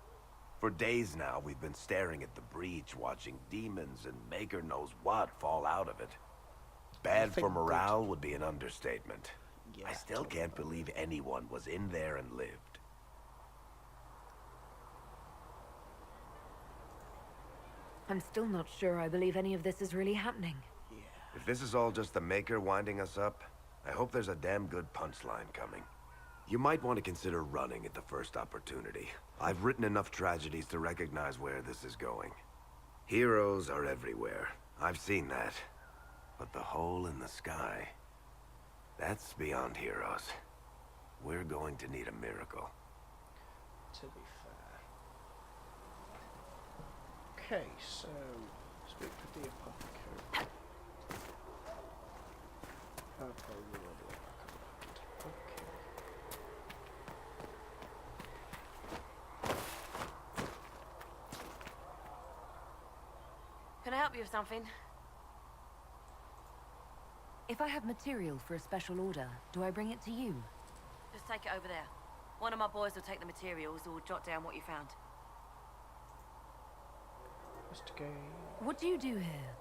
For days now, we've been staring at the breach, watching demons and maker knows what fall out of it. Bad for morale would be an understatement. I still can't believe anyone was in there and lived.
I'm still not sure I believe any of this is really happening.
If this is all just the Maker winding us up, I hope there's a damn good punchline coming. You might want to consider running at the first opportunity. I've written enough tragedies to recognize where this is going. Heroes are everywhere. I've seen that. But the hole in the sky, that's beyond heroes. We're going to need a miracle.
To be fair. Okay, so speak with the Apothecary. I'll probably will do it back around. Okay.
Can I help you with something?
If I have material for a special order, do I bring it to you?
Just take it over there. One of my boys will take the materials or jot down what you found.
Investigate.
What do you do here?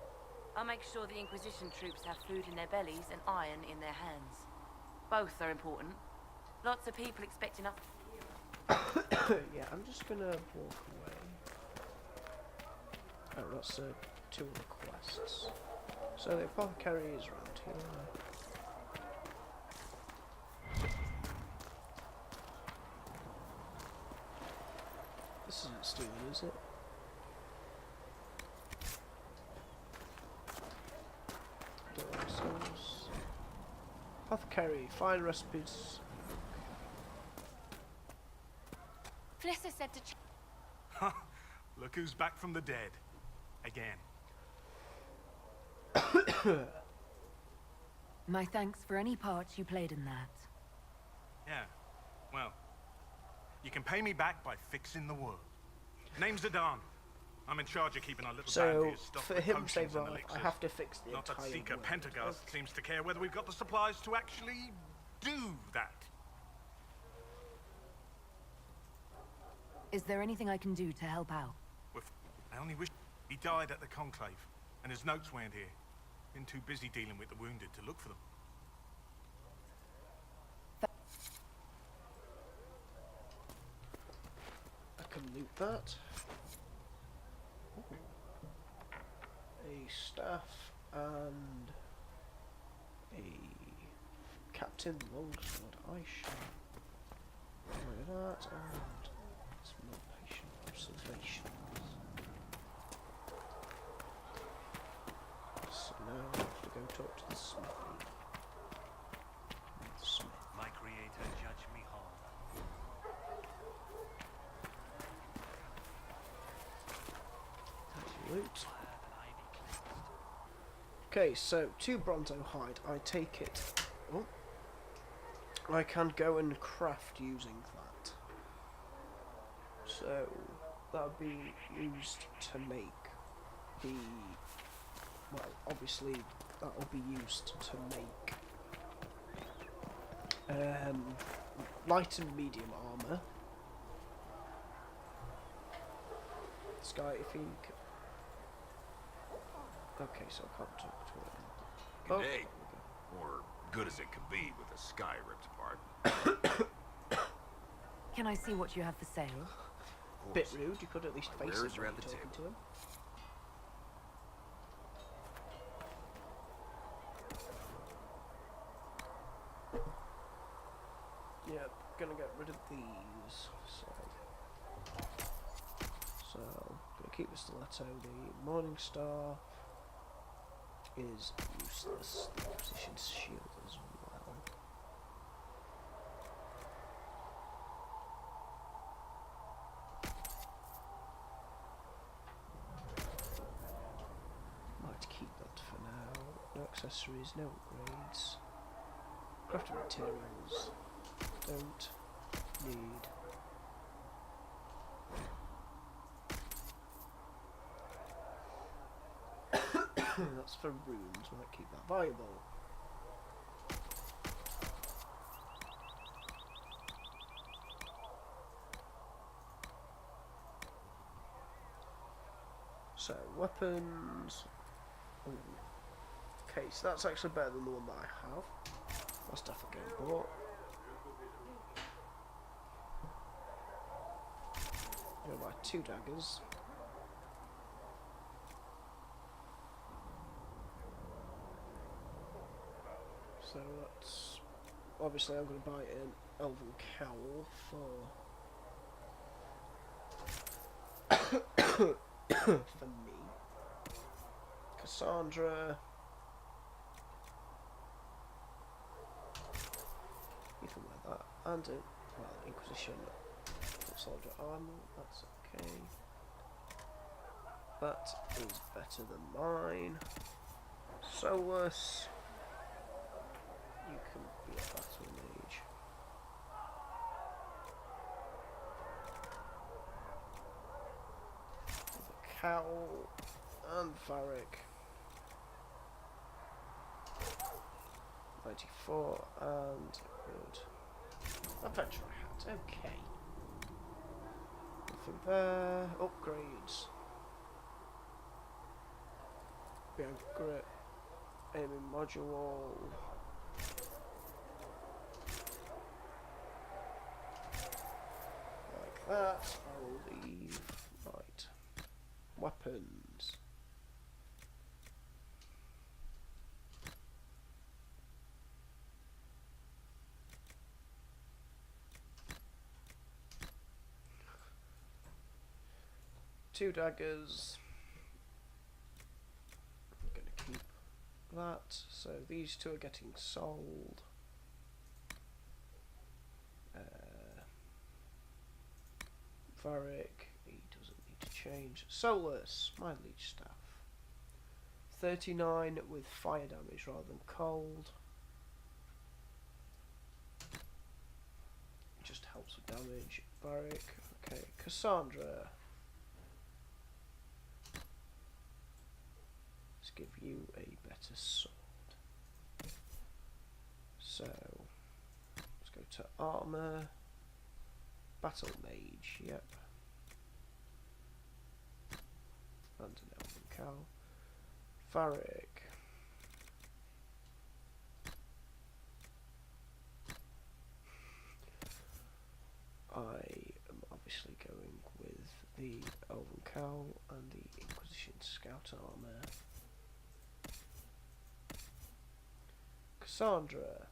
I make sure the Inquisition troops have food in their bellies and iron in their hands. Both are important. Lots of people expecting us.
Yeah, I'm just gonna walk away. Oh, that's two of the quests. So the Apothecary is around here. This isn't stealing, is it? Apothecary, find recipes.
Flissa said to.
Look who's back from the dead. Again.
My thanks for any part you played in that.
Yeah. Well, you can pay me back by fixing the world. Name's Zidane. I'm in charge of keeping our little band
So,
here stocked
for
with
him to
potions
save
and
life, I
elixirs.
have to fix the
Not that
entire
Seeker
world.
Pendergast seems to care whether we've got the supplies to actually do that.
Is there anything I can do to help out?
I only wish he died at the conclave, and his notes weren't here. Been too busy dealing with the wounded to look for them.
I can loot that. Ooh. A staff and a Captain Longsword. I shall do that and some more patient observations. So now I have to go talk to the smithy. Smith.
My creator, judge me whole.
Loot. Okay, so 2 Bronto hide. I take it. Oh. I can go and craft using that. So that'll be used to make the. Well, obviously that'll be used to make light and medium armor. This guy, if he... Okay, so I can't talk to him.
Good day. Or good as it could be with the sky ripped apart.
Can I see what you have for sale?
Bit rude, you could at least face
wares
it
are
when
at
you're
the
talking to him. Yep, gonna get rid of these. So gonna keep the stiletto. The Morning Star is useless. The Inquisition's shield as well. Might keep that for now. No accessories, no upgrades. Crafting materials. Don't need. That's for runes, might keep that valuable. So, weapons. Ooh. Okay, so that's actually better than the one that I have. That's definitely getting bought. I'm gonna buy 2 daggers. So that's obviously I'm going to buy an elven cowl for me. Cassandra, you can wear that, and Inquisition foot soldier armor. That's okay. That is better than mine. Solus. You can be a battle mage. With a cowl and Varric. 94 and good. Adventure hat, okay. Nothing there. Upgrades. Beyond grip. Aiming module. Like that. I will leave. Right. Weapons. Two daggers. I'm going to keep that. So these two are getting sold. Varric, he doesn't need to change. Solus, my leech staff. 39 with fire damage rather than cold. Just helps with damage. Varric, okay. Cassandra. Let's give you a better sword. So, let's go to armor. Battle mage, yep. And an elven cow. Varric. I am obviously going with the elven cow and the Inquisition scout armor. Cassandra.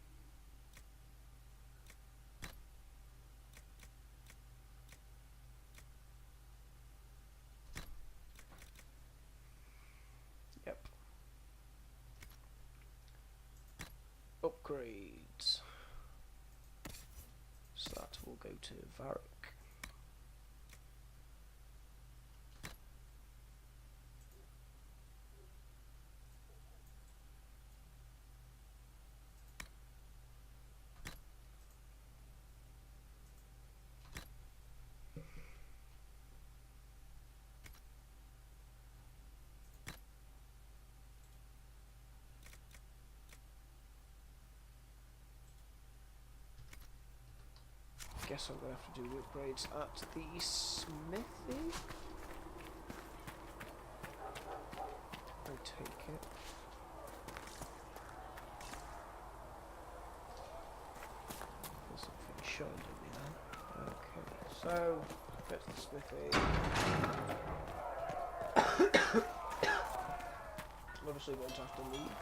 Yep. Upgrades. So that will go to Varric. guess I'm going to have to do the upgrades at the smithy. I take it. There's something showing at me now. Okay, so get to the smithy. I'm obviously going to have to leave.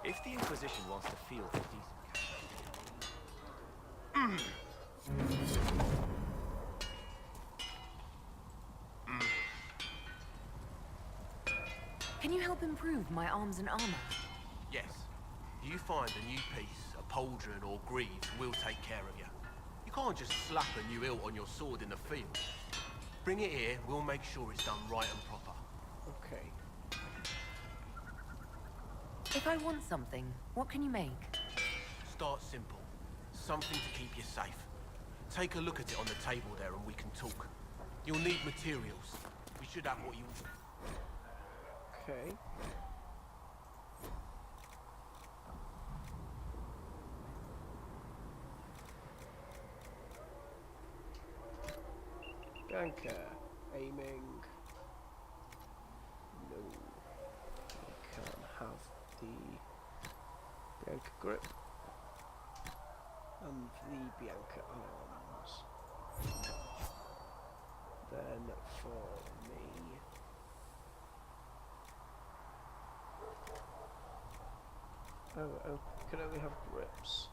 If the Inquisition wants to field a decent
Can you help improve my arms and armor?
Yes. If you find a new piece, a pauldron or greaves, we'll take care of you. You can't just slap a new hilt on your sword in the field. Bring it here, we'll make sure it's done right and proper.
Okay.
If I want something, what can you make?
Start simple. Something to keep you safe. Take a look at it on the table there and we can talk. You'll need materials. We should have what you...
Okay. Ganker. Aiming. No. I can have the Bianca grip. And the Bianca arms. Then for me... Oh, can only have grips.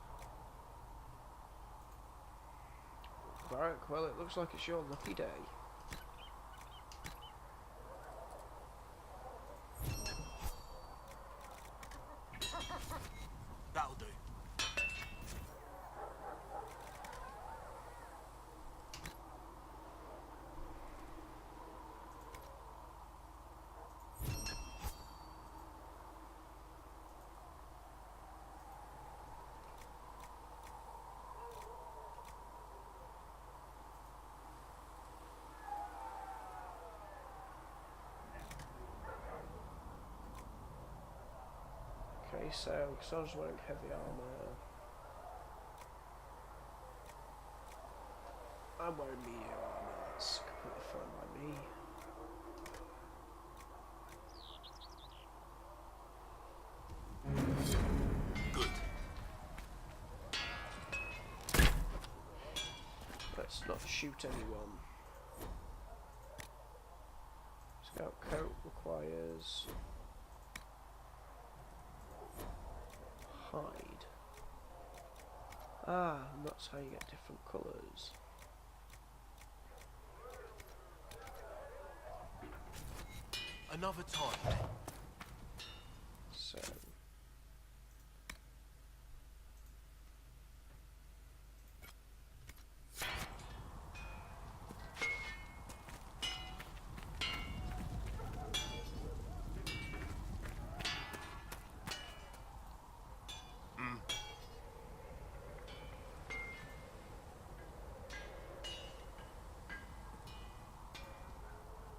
Barak, well, it looks like it's your lucky day.
That'll do.
Okay, so Cassandra's wearing heavy armor. I'm wearing medium armor, that's completely fine by me.
Good.
Let's not shoot anyone. Scout coat requires hide. Ah, and that's how you get different colours.
Another time.
So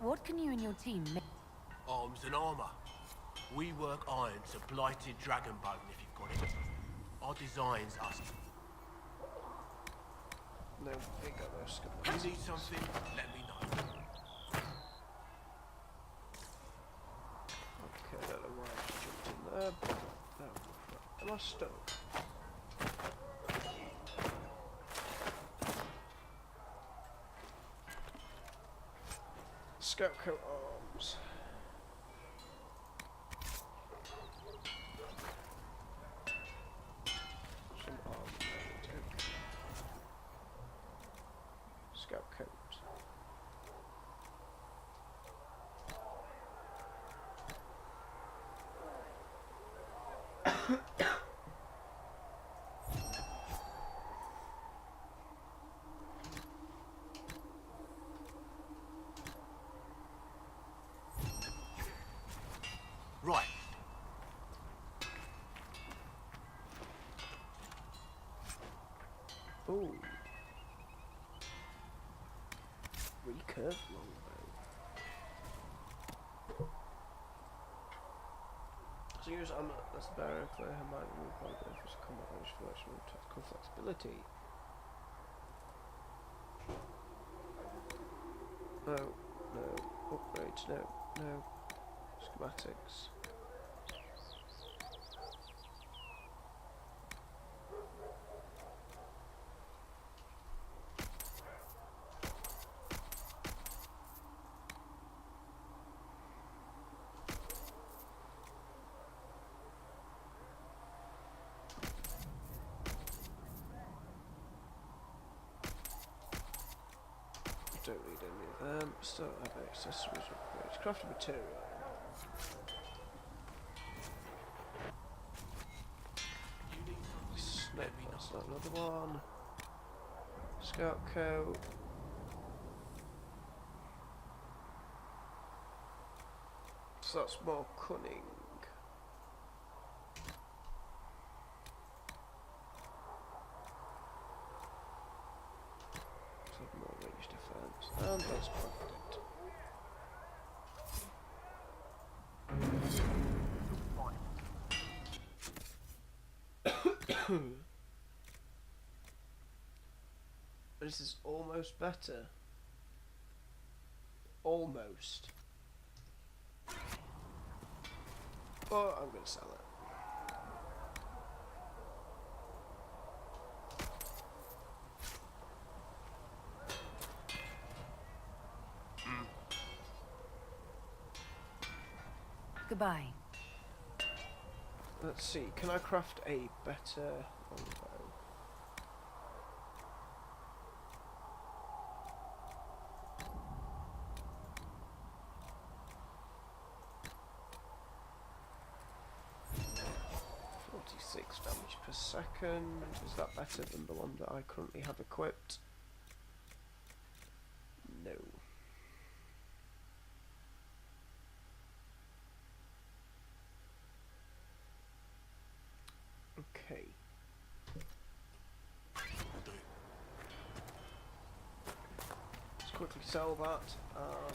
What can you and your team make?
Arms and armour. We work iron to blighted dragonbone if you've got it. Our designs us.
no, ain't got those
If
schematics.
you need something, let me know.
Okay, I don't know why I just jumped in there, but oh, am I stuck? Scout coat arms. Some armor made, okay. Scout coat.
Right.
Ooh. Recurve longbow. So use amulet as the barrier, clear her mind and move on for combat range for tactical flexibility. No, no. Upgrades, no, no. Schematics. Don't need any of them. Still have accessories upgrades. Crafting material. Snake, that's not another one. Scout coat. So that's more cunning. More range defense. And that's crafted. This is almost better. Almost. But I'm going to sell it.
Goodbye.
Let's see, can I craft a better longbow? Damage per second. Is that better than the one that I currently have equipped? No. Okay. Let's quickly sell that and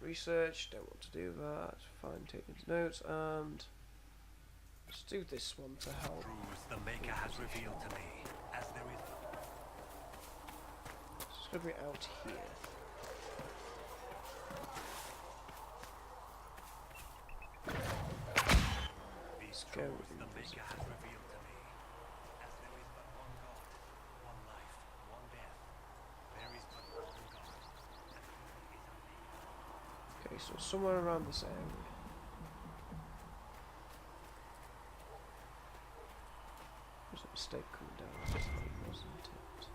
research, don't want to do that. Fine, take these notes and let's do this one to help.
Truths the Maker has revealed to me, as there is.
It's going to be out here. Let's go.
The Maker has revealed to me, as there is but one God, one life, one death. There is but one God.
Okay, so somewhere around this area. There's a mistake coming down this way, wasn't it?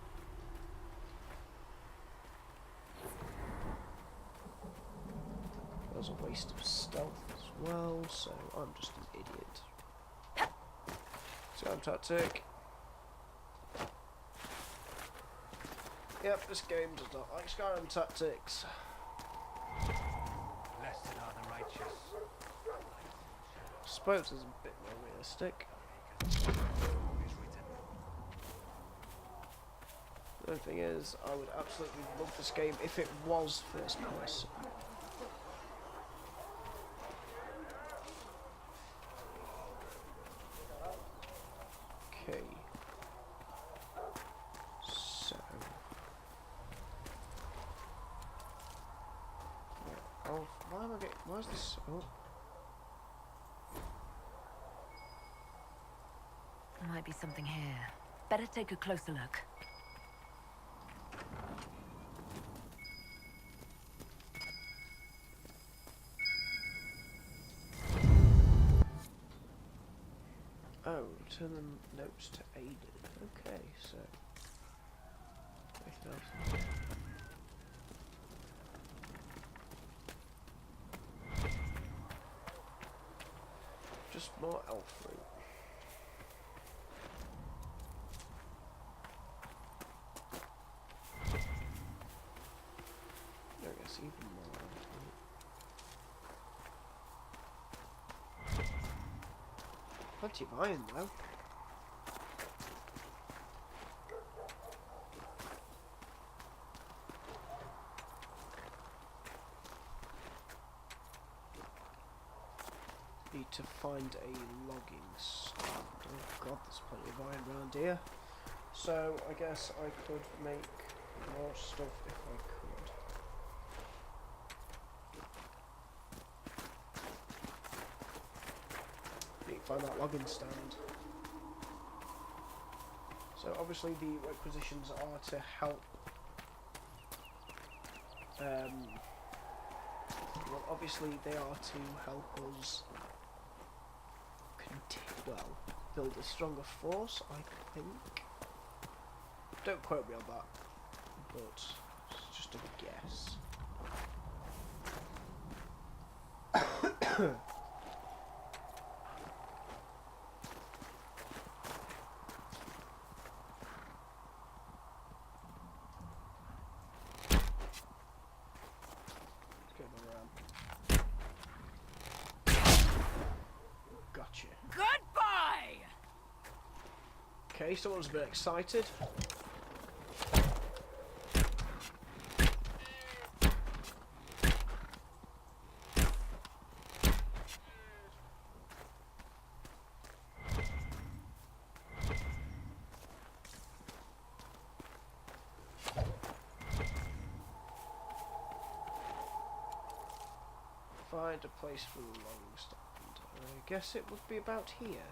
There's a waste of stealth as well, so I'm just an idiot. Skyrim tactic. Yep, this game does not like Skyrim tactics.
Blessed are the righteous.
I suppose it's a bit more realistic. The only thing is, I would absolutely love this game if it was first person. Okay. So. Oh, why am I getting. Why is this. Oh.
There might be something here. Better take a closer look.
Oh, return the notes to Aiden. Okay, so. Anything else? Just more elf fruit. I guess even more elf fruit. Plenty of iron though. need to find a logging stand. Oh god, there's plenty of iron around here. So I guess I could make more stuff if I could. Need to find that logging stand. So obviously the requisitions are to help. Well, obviously they are to help us build a stronger force, I think. Don't quote me on that, but it's just a guess. Gotcha.
Goodbye!
Okay, someone's a bit excited. Find a place for the logging stand. I guess it would be about here.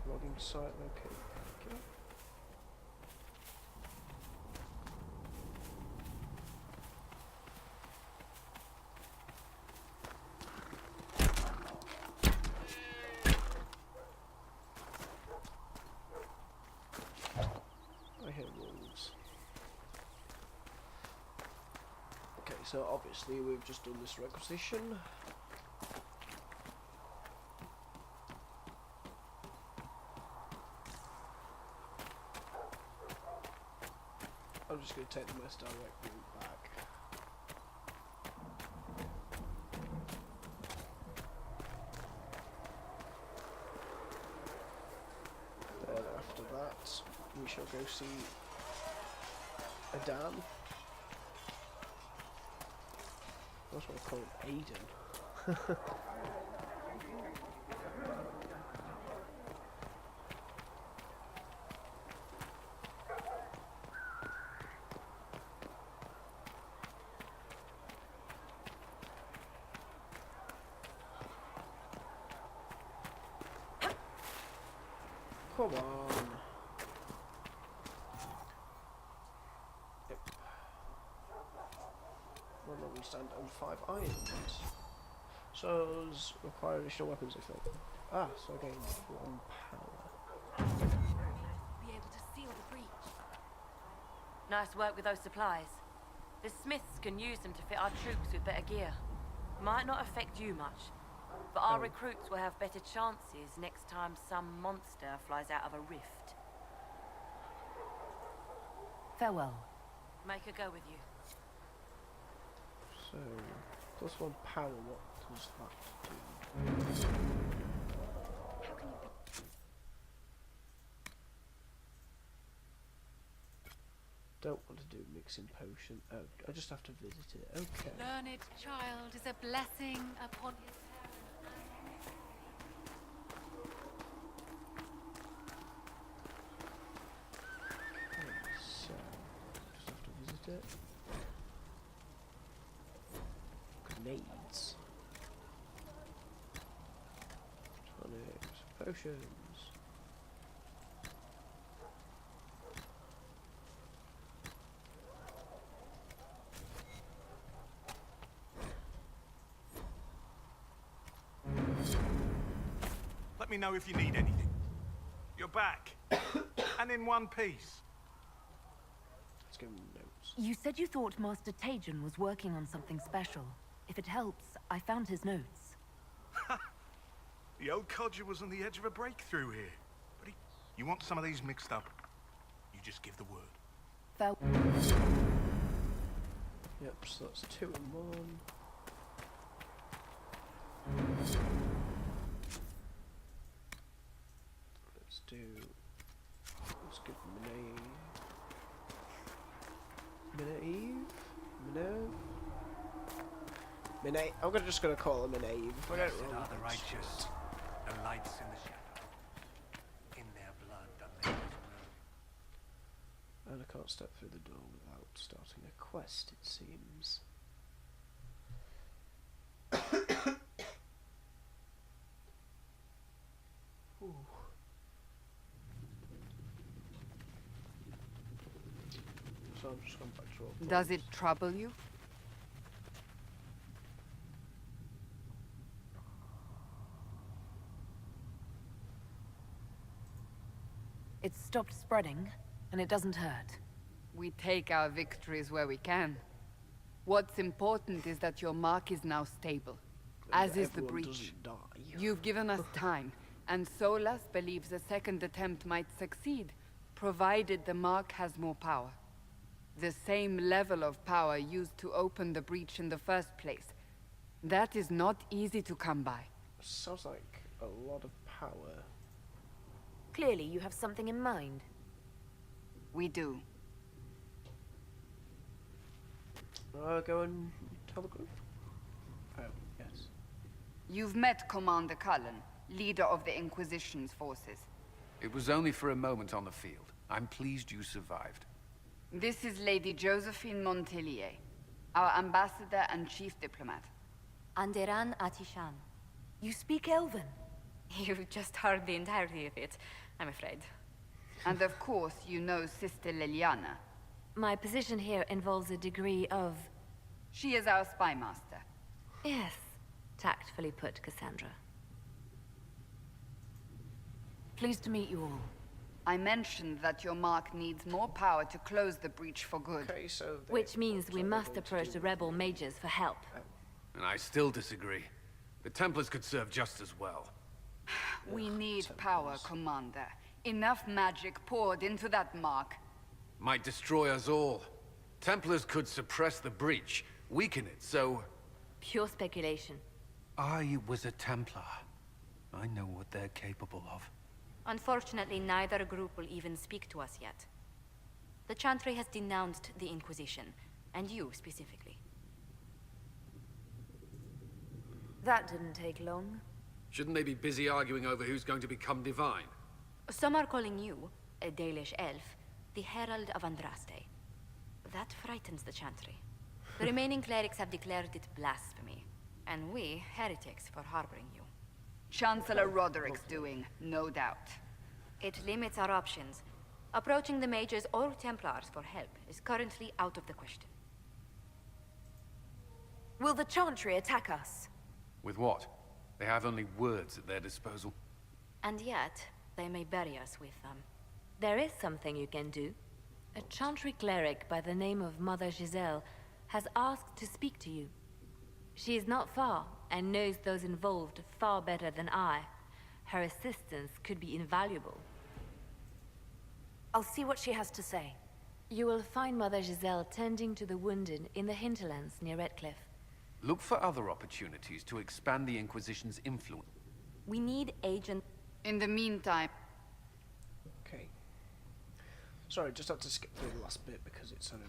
Logging site located. Okay. I hear wolves. Okay, so obviously we've just done this requisition. I'm just going to take the most direct route back. Then after that, we shall go see a dam. That's what I call him, Aiden. Come on. Yep. One logging stand and 5 irons. So those require additional weapons, I think. Ah, so I gained 1 power.
Be able to seal the breach. Nice work with those supplies. The smiths can use them to fit our troops with better gear. Might not affect you much, but our recruits will have better chances next time some monster flies out of a rift.
Farewell.
Make a go with you.
So, plus 1 power, what does that do?
How can you be?
Don't want to do mixing potion. Oh, I just have to visit it. Okay.
Learned child is a blessing upon his
Okay, so just have to visit it. Grenades. Tonics. Potions.
Let me know if you need anything. You're back. And in one piece.
Let's give him notes.
You said you thought Master Tajan was working on something special. If it helps, I found his notes.
The old codger was on the edge of a breakthrough here. But you want some of these mixed up, you just give the word.
Yep, so that's 2 in 1. Let's give Minerve. I'm just gonna call him Minave. If I get it
Blessed
wrong,
are the
it's
righteous,
just-
the lights in the shadow. In their blood, the labors
And I can't step through the door without starting a quest, it seems. Ooh. So I'm just going back to all
Does it trouble you?
It's stopped spreading, and it doesn't hurt.
We take our victories where we can. What's important is that your mark is now stable, as is the
Everyone
breach.
doesn't die.
You've given us time, and Solas believes a second attempt might succeed, provided the mark has more power. The same level of power used to open the breach in the first place. That is not easy to come by.
Sounds like a lot of power.
Clearly, you have something in mind.
We do.
Go and tell the group. Oh, yes.
You've met Commander Cullen, leader of the Inquisition's forces.
It was only for a moment on the field. I'm pleased you survived.
This is Lady Josephine Montelier, our ambassador and chief diplomat.
Anderan Atishan.
You speak Elven?
You've just heard the entirety of it, I'm afraid.
And of course, you know Sister Liliana.
My position here involves a degree of...
She is our spy master.
Yes, tactfully put, Cassandra.
Pleased to meet you all.
I mentioned that your mark needs more power to close the breach for good.
Okay, so
Which means we must approach the rebel mages for help.
And I still disagree. The Templars could serve just as well.
We need power, Commander. Enough magic poured into that mark.
Might destroy us all. Templars could suppress the breach, weaken it, so...
Pure speculation.
I was a Templar. I know what they're capable of.
Unfortunately, neither group will even speak to us yet. The Chantry has denounced the Inquisition, and you specifically.
That didn't take long.
Shouldn't they be busy arguing over who's going to become divine?
Some are calling you, a Dalish elf, the Herald of Andraste. That frightens the Chantry. The remaining clerics have declared it blasphemy, and we, heretics, for harboring you.
Chancellor Roderick's doing, no doubt.
It limits our options. Approaching the mages or Templars for help is currently out of the question.
Will the Chantry attack us?
With what? They have only words at their disposal.
And yet, they may bury us with them.
There is something you can do. A Chantry cleric by the name of Mother Giselle has asked to speak to you. She is not far, and knows those involved far better than I. Her assistance could be invaluable.
I'll see what she has to say.
You will find Mother Giselle tending to the wounded in the hinterlands near Redcliffe.
Look for other opportunities to expand the Inquisition's influence.
We need agent...
In the meantime...
Okay. Sorry, just had to skip through the last bit because it's sort of...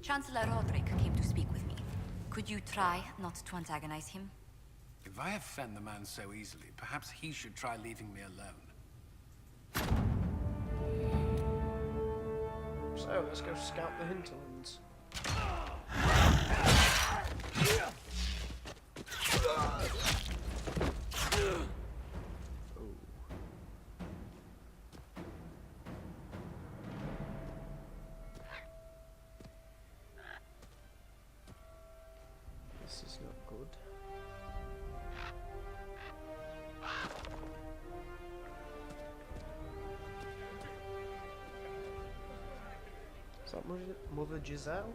Chancellor Roderick came to speak with me. Could you try not to antagonize him?
If I offend the man so easily, perhaps he should try leaving me alone.
So, let's go scout the hinterlands. This is not good. Is that Mother Giselle?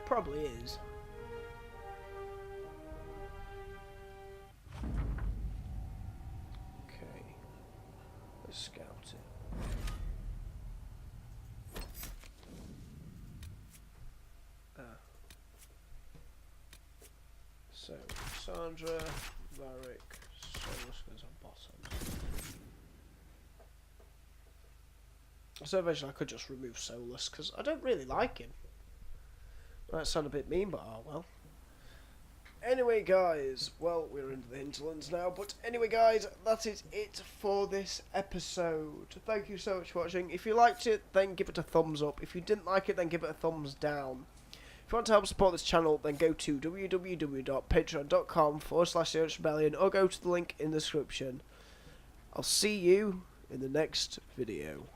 Probably is. Okay. Let's scout it. So, Sandra, Varric, Solus goes on bottom. So eventually I could just remove Solus, because I don't really like him. Might sound a bit mean, but oh well. Anyway guys, well, we're into the hinterlands now, but anyway guys, that is it for this episode. Thank you so much for watching. If you liked it, then give it a thumbs up. If you didn't like it, then give it a thumbs down. If you want to help support this channel, then go to www.patreon.com/rebellion or go to the link in the description. I'll see you in the next video.